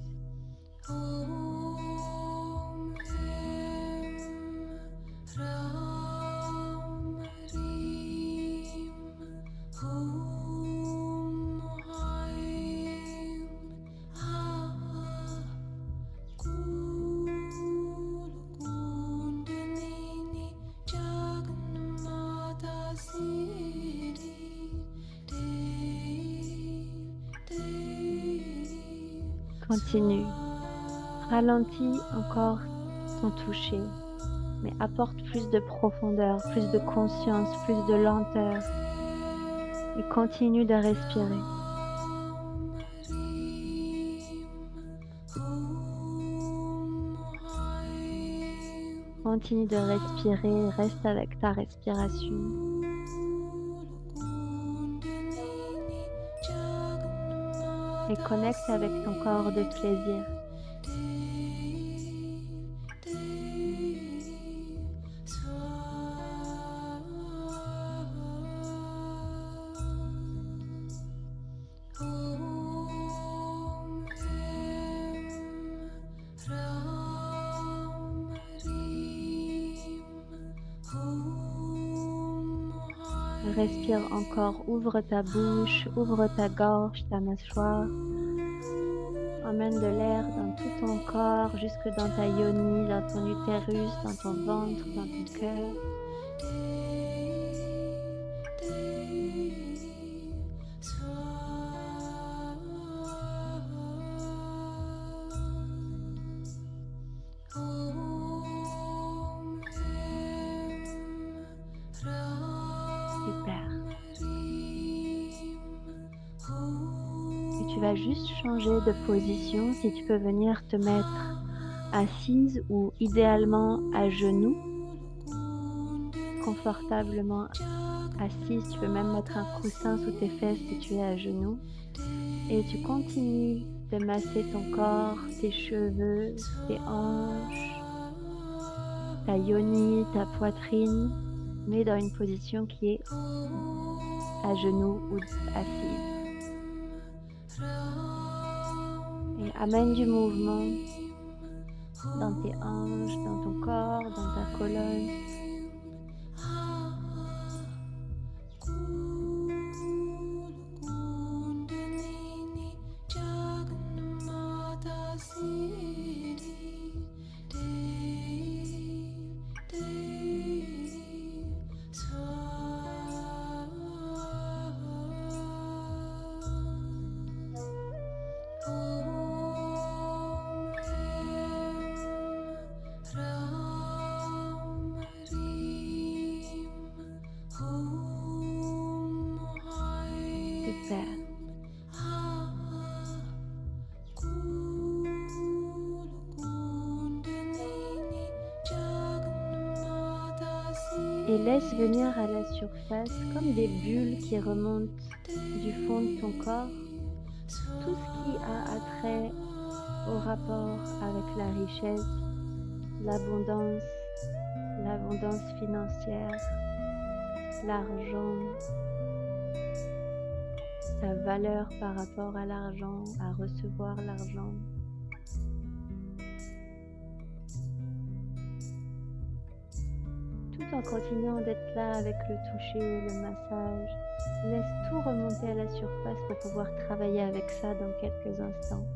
Continue. Ralentis encore ton toucher, mais apporte plus de profondeur, plus de conscience, plus de lenteur. Et continue de respirer. Continue de respirer, reste avec ta respiration. Et connecte avec ton corps de plaisir. Respire encore, ouvre ta bouche, ouvre ta gorge, ta mâchoire. Emmène de l'air dans tout ton corps, jusque dans ta yoni, dans ton utérus, dans ton ventre, dans ton cœur. Super. Et tu vas juste changer de position. Si tu peux venir te mettre assise ou idéalement à genoux, confortablement assise. Tu peux même mettre un coussin sous tes fesses si tu es à genoux. Et tu continues de masser ton corps, tes cheveux, tes hanches, ta yoni, ta poitrine, mais dans une position qui est à genoux ou assise. Et amène du mouvement dans tes hanches, dans ton corps, dans ta colonne. Super. Et laisse venir à la surface, comme des bulles qui remontent du fond de ton corps, tout ce qui a attrait au rapport avec la richesse, l'abondance financière, l'argent, ta valeur par rapport à l'argent, à recevoir l'argent. Tout en continuant d'être là avec le toucher, le massage, laisse tout remonter à la surface pour pouvoir travailler avec ça dans quelques instants.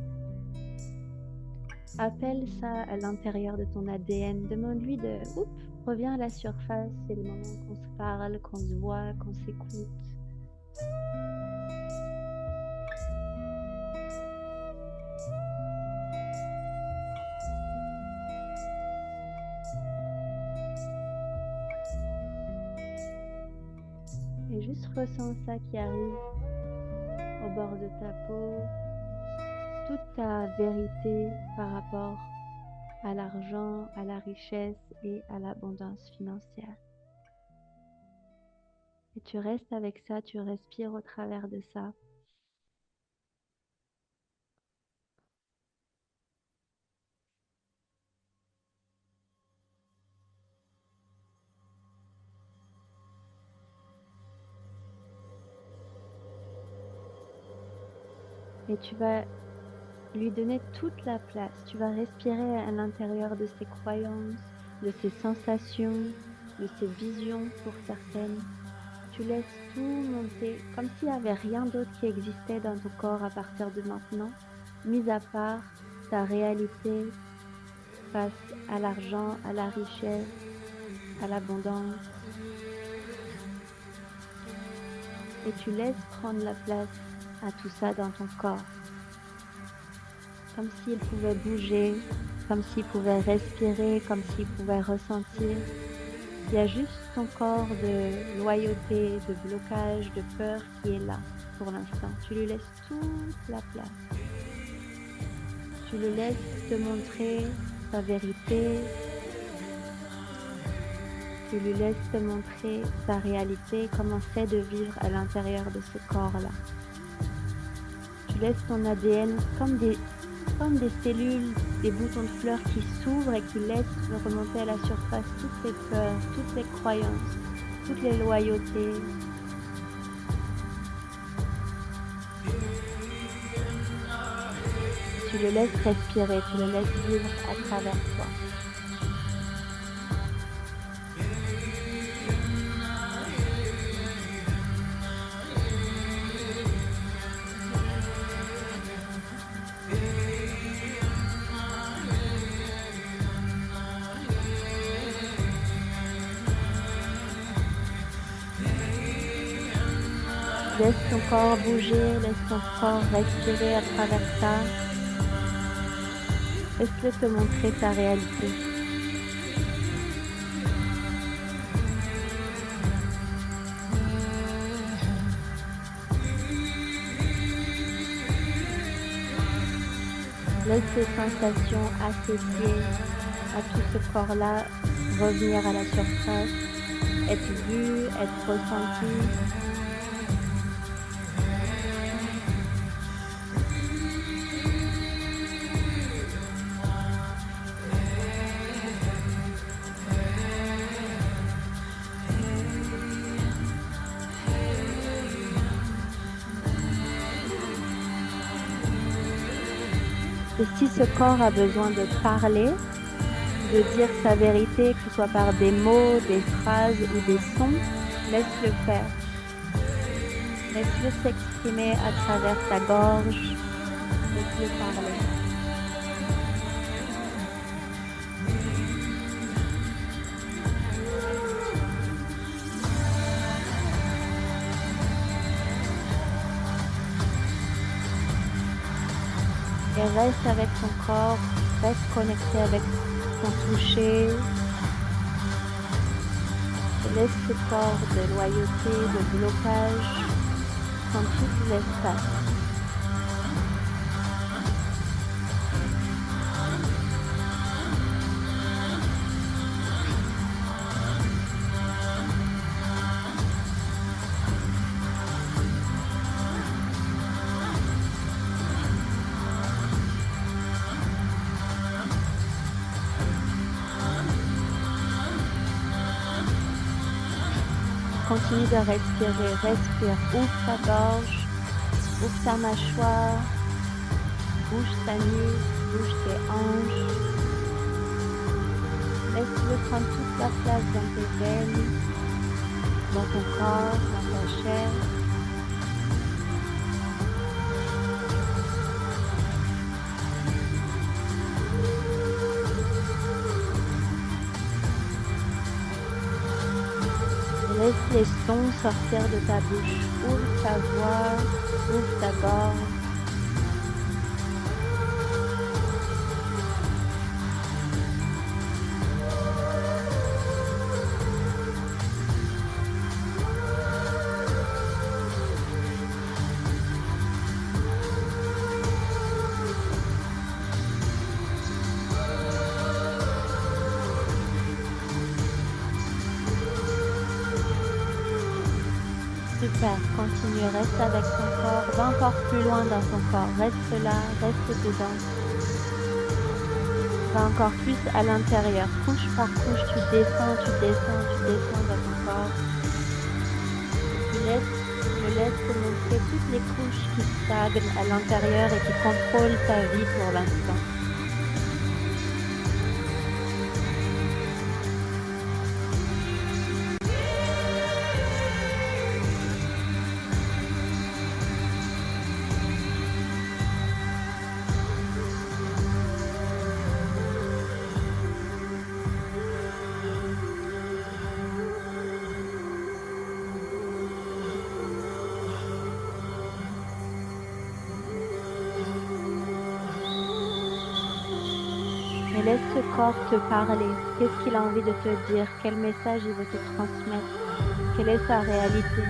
Appelle ça à l'intérieur de ton ADN. Demande-lui de reviens à la surface. C'est le moment qu'on se parle, qu'on se voit, qu'on s'écoute. Et juste ressens ça qui arrive au bord de ta peau, toute ta vérité par rapport à l'argent, à la richesse et à l'abondance financière. Et tu restes avec ça, tu respires au travers de ça. Et tu vas lui donner toute la place. Tu vas respirer à l'intérieur de ses croyances, de ses sensations, de ses visions pour certaines. Tu laisses tout monter comme s'il n'y avait rien d'autre qui existait dans ton corps à partir de maintenant, mis à part ta réalité face à l'argent, à la richesse, à l'abondance. Et tu laisses prendre la place à tout ça dans ton corps. Comme s'il pouvait bouger, comme s'il pouvait respirer, comme s'il pouvait ressentir. Il y a juste ton corps de loyauté, de blocage, de peur qui est là pour l'instant. Tu lui laisses toute la place. Tu le laisses te montrer sa vérité. Tu lui laisses te montrer sa réalité, comment c'est de vivre à l'intérieur de ce corps-là. Tu laisses ton ADN comme des cellules, des boutons de fleurs qui s'ouvrent et qui laissent remonter à la surface toutes les peurs, toutes les croyances, toutes les loyautés. Tu le laisses respirer, tu le laisses vivre à travers toi. Laisse ton corps bouger, laisse ton corps respirer à travers ça. Laisse-le te montrer ta réalité. Laisse tes sensations associées à tout ce corps-là revenir à la surface, être vu, être ressenti. Et si ce corps a besoin de parler, de dire sa vérité, que ce soit par des mots, des phrases ou des sons, laisse-le faire. Laisse-le s'exprimer à travers ta gorge, laisse-le parler. Et reste avec ton corps, reste connecté avec ton toucher. Et laisse ce corps de loyauté, de blocage prendre tout l'espace. Continue de respirer, respire, ouvre ta gorge, ouvre ta mâchoire, bouge ta nuque, bouge tes hanches. Laisse-le prendre toute la place dans tes veines, dans ton corps, dans ta chair. Laisse les sons sortir de ta bouche. Ouvre ta voix, ouvre ta gorge. Super, continue, reste avec ton corps, va encore plus loin dans ton corps, reste là, reste dedans. Va encore plus à l'intérieur, couche par couche, tu descends dans ton corps. Tu laisses te montrer toutes les couches qui stagnent à l'intérieur et qui contrôlent ta vie pour l'instant. Et laisse ce corps te parler. Qu'est-ce qu'il a envie de te dire? Quel message il veut te transmettre? Quelle est sa réalité?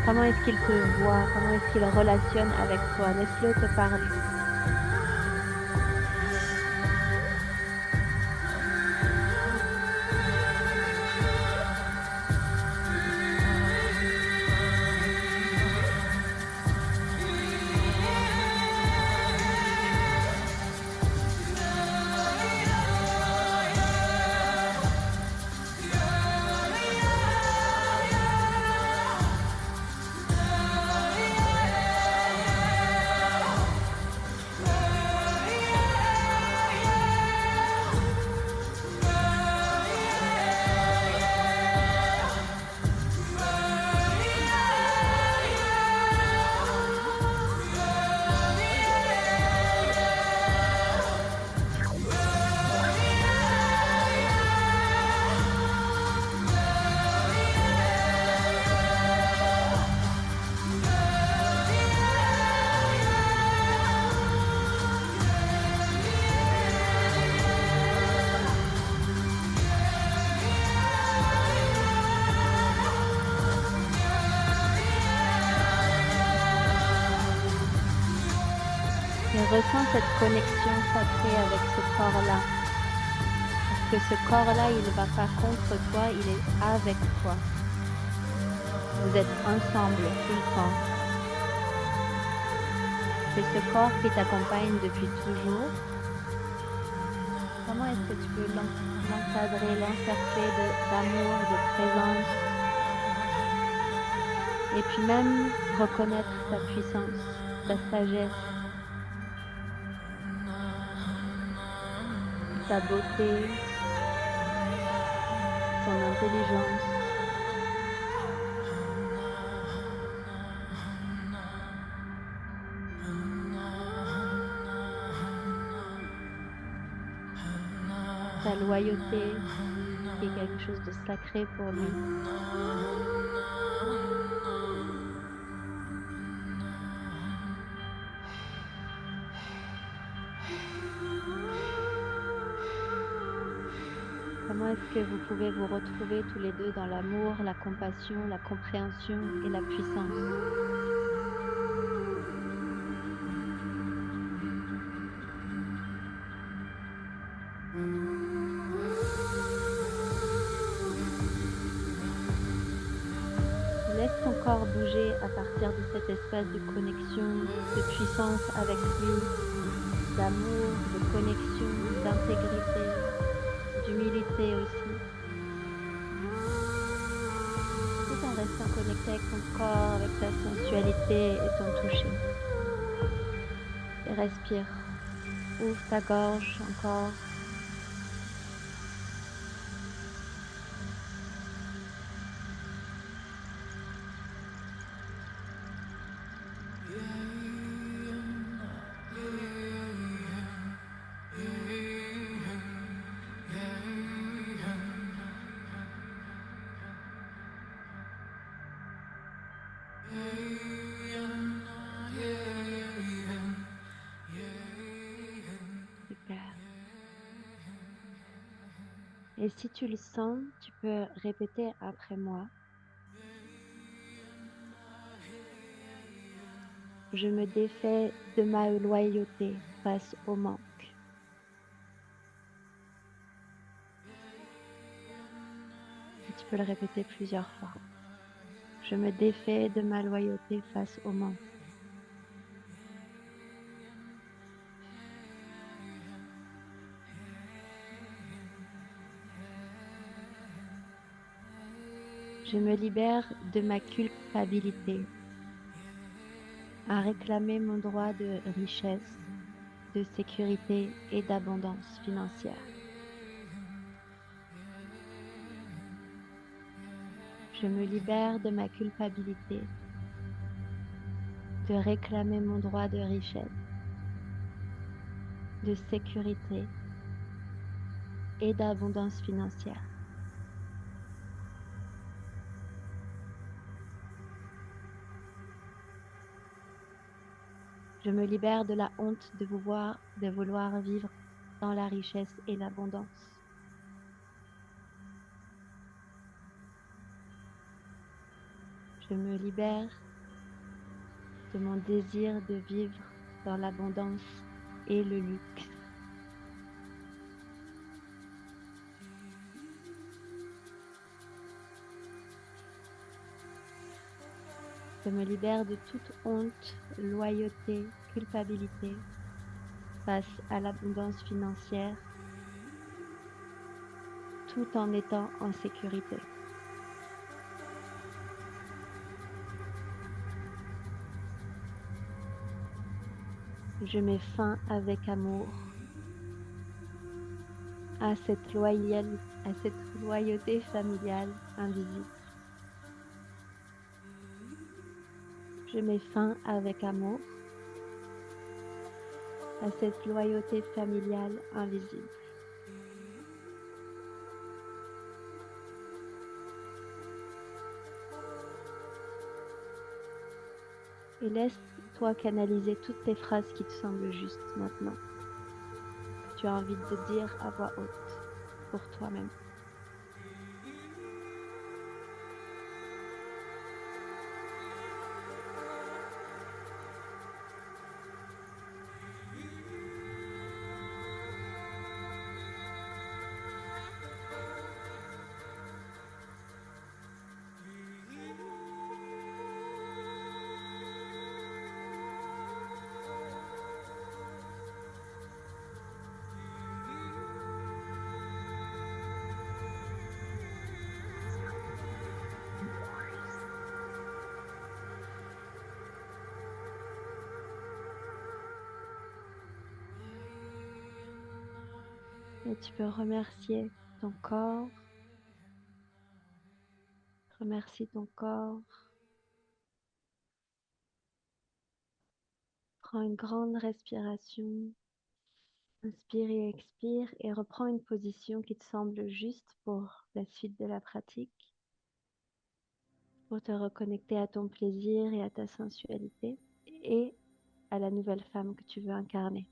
Comment est-ce qu'il te voit? Comment est-ce qu'il relationne avec toi? Laisse-le te parler. Et ressens cette connexion sacrée avec ce corps-là. Parce que ce corps-là, il ne va pas contre toi, il est avec toi. Vous êtes ensemble tout le temps. C'est ce corps qui t'accompagne depuis toujours. Comment est-ce que tu peux l'encadrer, l'encercler d'amour, de présence? Et puis même reconnaître sa puissance, sa sagesse, sa beauté, son intelligence. Sa loyauté, qui est quelque chose de sacré pour lui. Comment est-ce que vous pouvez vous retrouver tous les deux dans l'amour, la compassion, la compréhension et la puissance? Laisse ton corps bouger à partir de cet espace de connexion, de puissance avec lui, d'amour, de connexion, d'intégrité, d'humilité aussi. Tout en restant connecté avec ton corps, avec ta sensualité et ton toucher. Et respire. Ouvre ta gorge encore. Super. Et si tu le sens, tu peux répéter après moi. Je me défais de ma loyauté face au manque. Et tu peux le répéter plusieurs fois. Je me défais de ma loyauté face au manque. Je me libère de ma culpabilité à réclamer mon droit de richesse, de sécurité et d'abondance financière. Je me libère de ma culpabilité de réclamer mon droit de richesse, de sécurité et d'abondance financière. Je me libère de la honte de vouloir vivre dans la richesse et l'abondance. Je me libère de mon désir de vivre dans l'abondance et le luxe. Je me libère de toute honte, loyauté, culpabilité face à l'abondance financière, tout en étant en sécurité. Je mets fin avec amour à cette loyauté familiale invisible. Je mets fin avec amour à cette loyauté familiale invisible. Et laisse-toi canaliser toutes tes phrases qui te semblent justes maintenant, que tu as envie de dire à voix haute pour toi-même. Et tu peux remercier ton corps. Remercie ton corps. Prends une grande respiration. Inspire et expire et reprends une position qui te semble juste pour la suite de la pratique, pour te reconnecter à ton plaisir et à ta sensualité et à la nouvelle femme que tu veux incarner.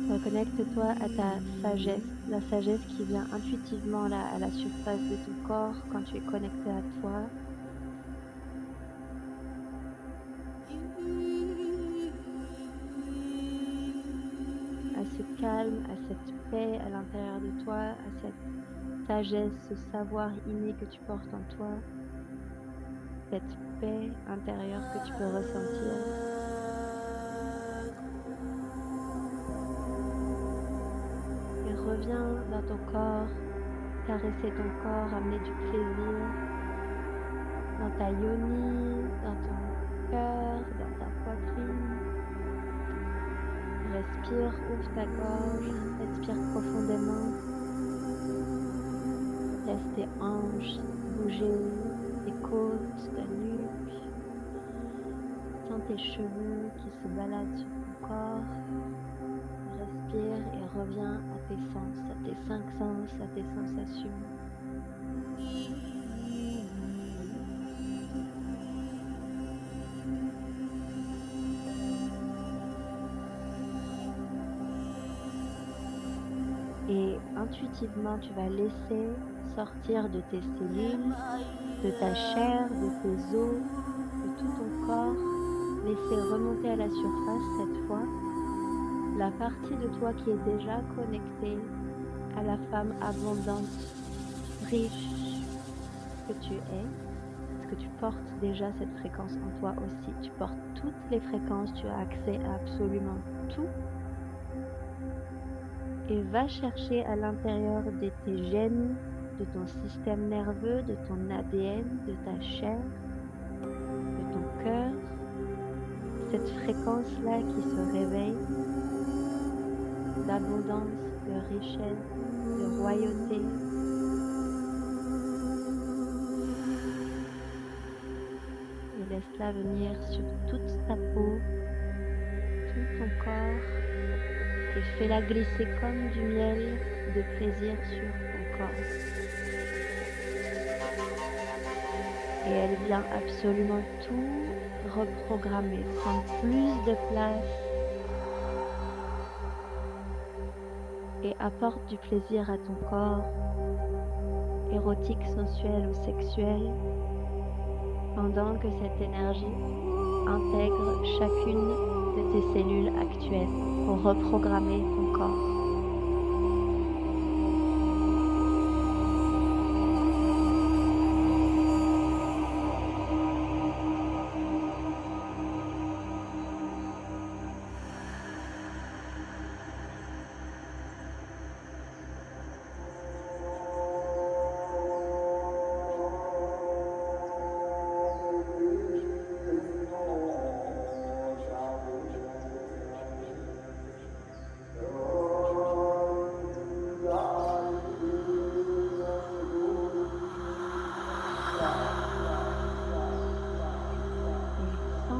Reconnecte-toi à ta sagesse, la sagesse qui vient intuitivement là, à la surface de ton corps quand tu es connecté à toi. À ce calme, à cette paix à l'intérieur de toi, à cette sagesse, ce savoir inné que tu portes en toi, cette paix intérieure que tu peux ressentir. Et reviens dans ton corps, caresser ton corps, amener du plaisir dans ta yoni, dans ton cœur, dans ta poitrine. Respire, ouvre ta gorge, respire profondément. Laisse tes hanches bouger, tes côtes, ta nuque. Sens tes cheveux qui se baladent sur ton corps. Respire et reviens à tes sens, à tes 5 sens, à tes sensations. Et intuitivement, tu vas laisser sortir de tes cellules, de ta chair, de tes os, de tout ton corps. Laisser remonter à la surface cette fois la partie de toi qui est déjà connectée à la femme abondante, riche que tu es. Parce que tu portes déjà cette fréquence en toi aussi. Tu portes toutes les fréquences, tu as accès à absolument tout. Et va chercher à l'intérieur de tes gènes, de ton système nerveux, de ton ADN, de ta chair, de ton cœur, cette fréquence-là qui se réveille d'abondance, de richesse, de royauté. Et laisse-la venir sur toute ta peau, tout ton corps et fais-la glisser comme du miel de plaisir sur ton corps. Et elle vient absolument tout reprogrammer, prendre plus de place et apporte du plaisir à ton corps, érotique, sensuel ou sexuel, pendant que cette énergie intègre chacune de tes cellules actuelles pour reprogrammer ton corps.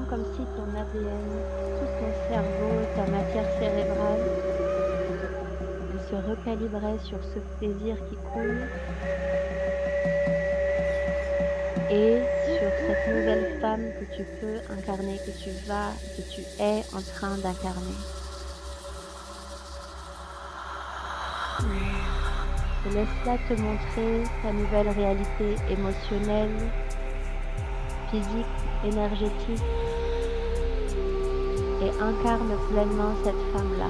Comme si ton ADN, tout ton cerveau, ta matière cérébrale, elle se recalibrait sur ce plaisir qui coule et sur cette nouvelle femme que tu peux incarner, que tu es en train d'incarner. Et laisse-la te montrer ta nouvelle réalité émotionnelle, physique, énergétique, et incarne pleinement cette femme-là.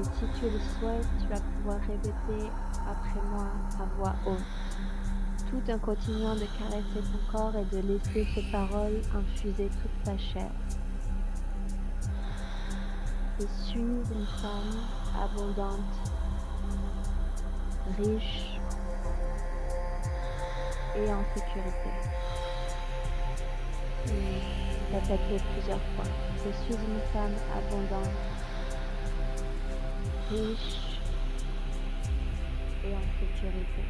Si tu le souhaites, tu vas pouvoir répéter après moi à voix haute, tout en continuant de caresser ton corps et de laisser ces paroles infuser toute ta chair. Je suis une femme abondante, riche et en sécurité. Répète-le plusieurs fois. Je suis une femme abondante, riche et en sécurité.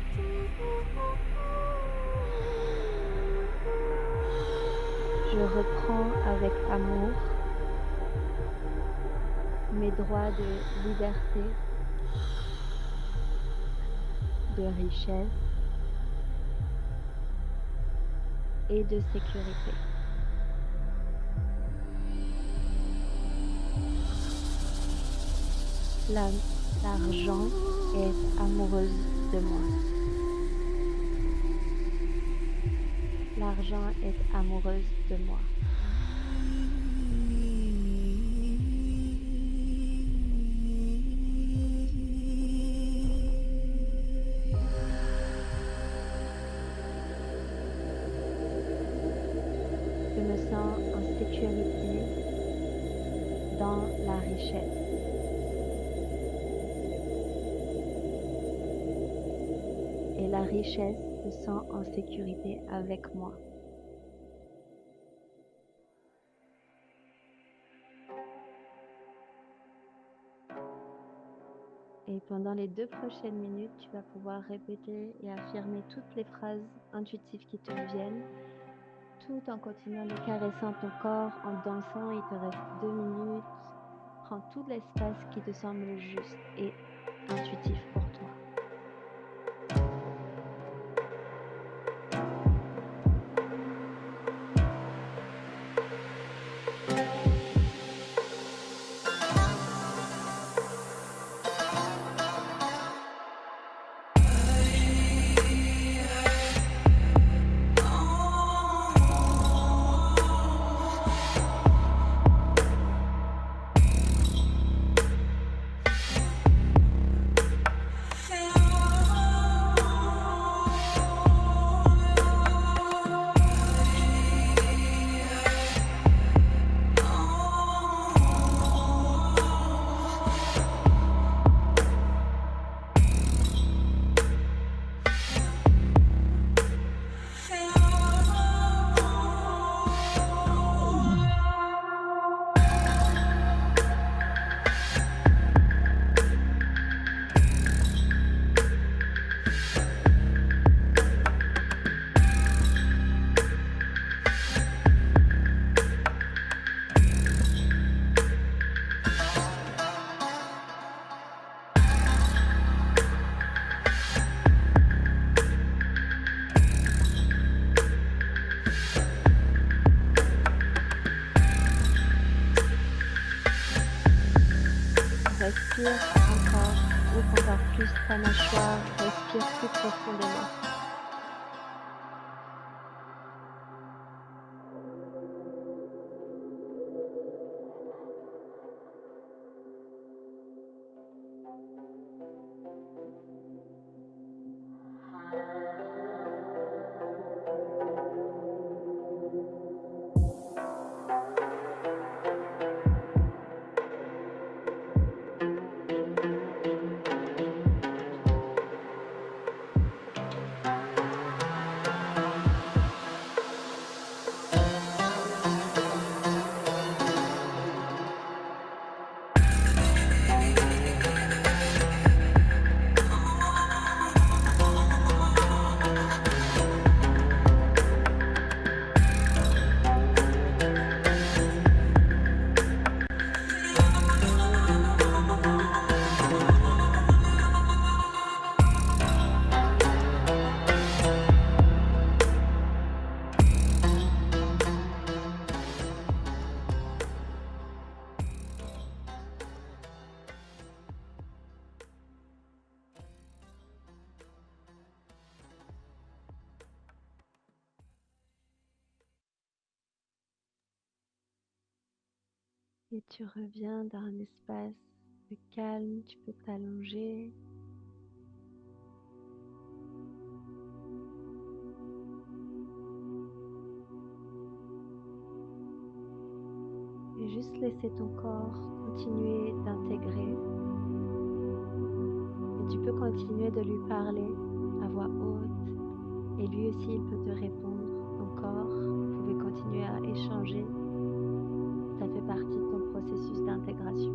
Je reprends avec amour mes droits de liberté, de richesse et de sécurité. L'argent est amoureuse de moi. L'argent est amoureuse de moi. Je me sens en sécurité dans la richesse. Et la richesse se sent en sécurité avec moi. Et pendant les 2 prochaines minutes, tu vas pouvoir répéter et affirmer toutes les phrases intuitives qui te viennent, tout en continuant de caresser ton corps, en dansant. Il te reste 2 minutes. Prends tout l'espace qui te semble juste et intuitif pour toi. Inspire encore, ouvre encore plus ta mâchoire, respire plus profondément. Et tu reviens dans un espace de calme, tu peux t'allonger. Et juste laisser ton corps continuer d'intégrer. Et tu peux continuer de lui parler à voix haute. Et lui aussi, il peut te répondre encore. Vous pouvez continuer à échanger. Ça fait partie de ton processus d'intégration.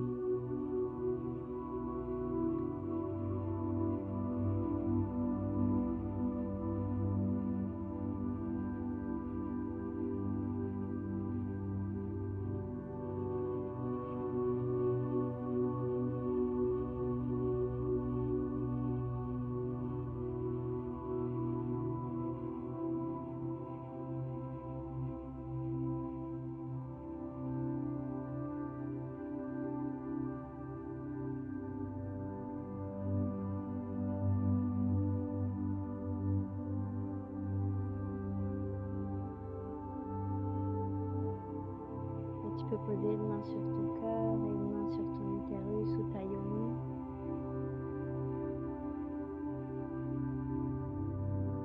Et tu peux poser une main sur ton cœur et une main sur ton utérus ou ta yoni.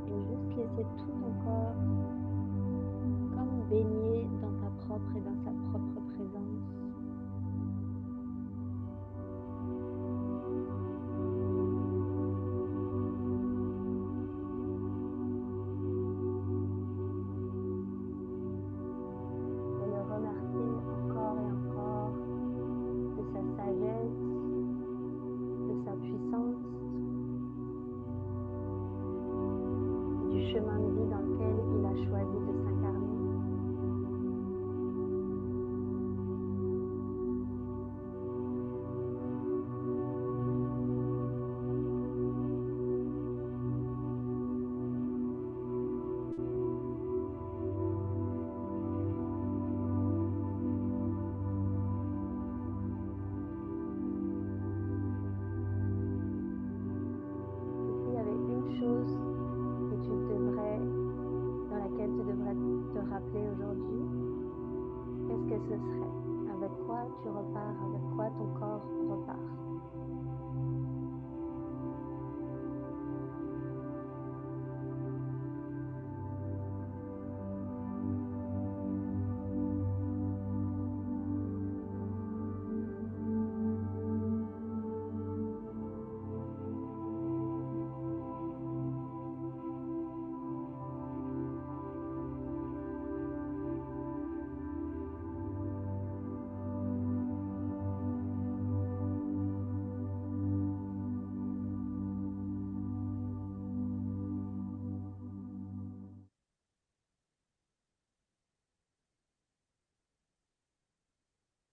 Et juste laisser tout ton corps comme baigné dans ta propre et dans sa propre présence. Et le remercier encore et encore de sa sagesse, de sa puissance, du chemin de vie dans lequel il a choisi de s'incarner. Et s'il y avait une chose dans laquelle tu devrais te rappeler aujourd'hui, qu'est-ce que ce serait? Avec quoi tu repars? Avec quoi ton corps repart?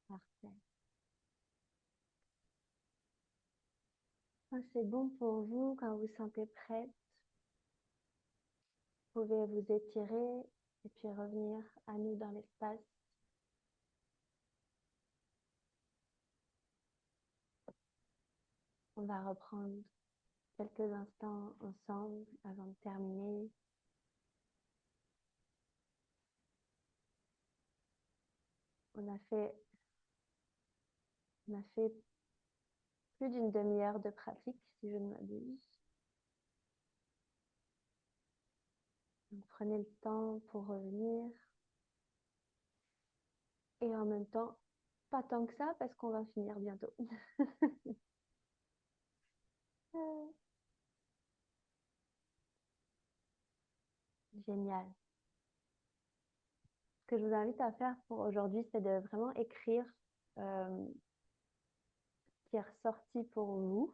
Parfait. Quand c'est bon pour vous, quand vous sentez prête, vous pouvez vous étirer et puis revenir à nous dans l'espace. On va reprendre quelques instants ensemble avant de terminer. On a fait plus d'une demi-heure de pratique, si je ne m'abuse. Donc, prenez le temps pour revenir. Et en même temps, pas tant que ça, parce qu'on va finir bientôt. Génial. Ce que je vous invite à faire pour aujourd'hui, c'est de vraiment écrire ce qui est ressorti pour vous.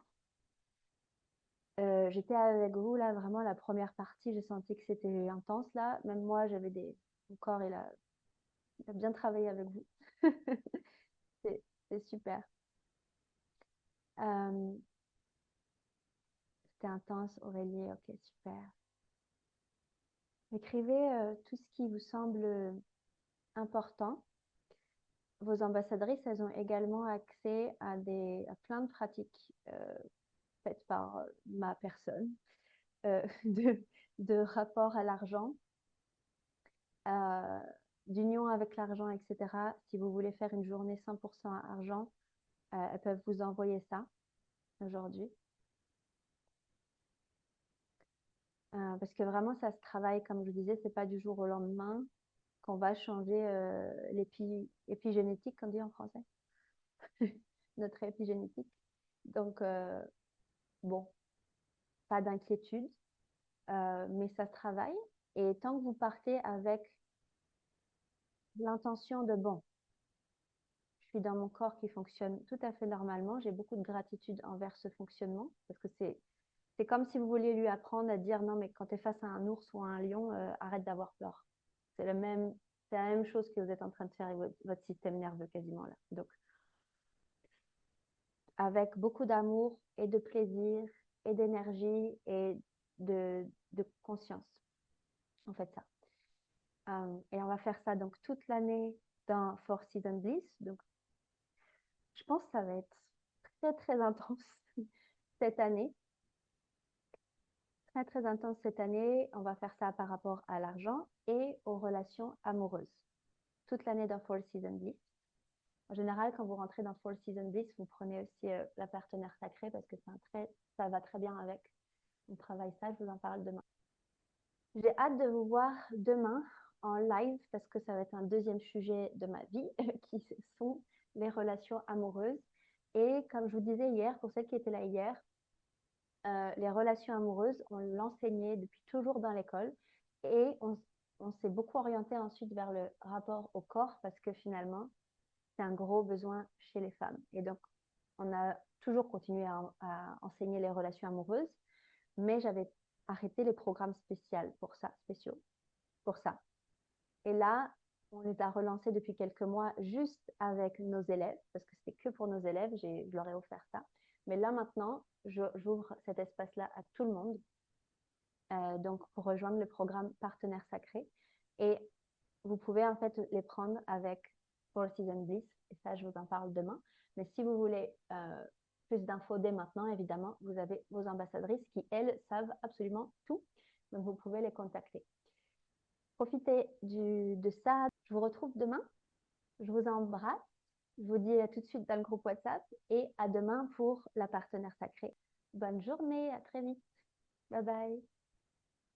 J'étais avec vous là, vraiment la première partie, j'ai senti que c'était intense là. Même moi, mon corps, il a bien travaillé avec vous. C'est super. C'était intense, Aurélie, ok, super. Écrivez tout ce qui vous semble important. Vos ambassadrices, elles ont également accès à plein de pratiques faites par ma personne, euh, de, de rapport à l'argent, euh, d'union avec l'argent, etc. Si vous voulez faire une journée 100% à argent, elles peuvent vous envoyer ça aujourd'hui. Parce que vraiment, ça se travaille, comme je vous disais, c'est pas du jour au lendemain qu'on va changer l'épigénétique, comme on dit en français, notre épigénétique. Donc, bon, pas d'inquiétude, mais ça se travaille. Et tant que vous partez avec l'intention de, bon, je suis dans mon corps qui fonctionne tout à fait normalement, j'ai beaucoup de gratitude envers ce fonctionnement, parce que c'est comme si vous vouliez lui apprendre à dire, non, mais quand tu es face à un ours ou à un lion, arrête d'avoir peur. C'est la même chose que vous êtes en train de faire avec votre système nerveux quasiment là. Donc, avec beaucoup d'amour et de plaisir et d'énergie et de conscience. On fait ça. Et on va faire ça donc toute l'année dans Four Seasons Bliss. Donc, je pense que ça va être très, très intense cette année. Très, très intense cette année. On va faire ça par rapport à l'argent et aux relations amoureuses. Toute l'année dans Four Seasons Bliss. En général, quand vous rentrez dans Four Seasons Bliss, vous prenez aussi la partenaire sacrée parce que ça va très bien avec. On travaille ça, je vous en parle demain. J'ai hâte de vous voir demain en live parce que ça va être un deuxième sujet de ma vie qui sont les relations amoureuses. Et comme je vous disais hier, pour celles qui étaient là hier, les relations amoureuses, on l'enseignait depuis toujours dans l'école et on s'est beaucoup orienté ensuite vers le rapport au corps parce que finalement, c'est un gros besoin chez les femmes. Et donc, on a toujours continué à enseigner les relations amoureuses, mais j'avais arrêté les programmes spéciaux pour ça. Et là, on les a relancés depuis quelques mois juste avec nos élèves, parce que c'était que pour nos élèves, je leur ai offert ça. Mais là maintenant, j'ouvre cet espace-là à tout le monde, donc pour rejoindre le programme Partenaire Sacré. Et vous pouvez en fait les prendre avec Four Seasons Bliss, et ça, je vous en parle demain. Mais si vous voulez plus d'infos dès maintenant, évidemment, vous avez vos ambassadrices qui, elles, savent absolument tout. Donc, vous pouvez les contacter. Profitez de ça. Je vous retrouve demain. Je vous embrasse. Je vous dis à tout de suite dans le groupe WhatsApp et à demain pour la partenaire sacrée. Bonne journée, à très vite. Bye bye.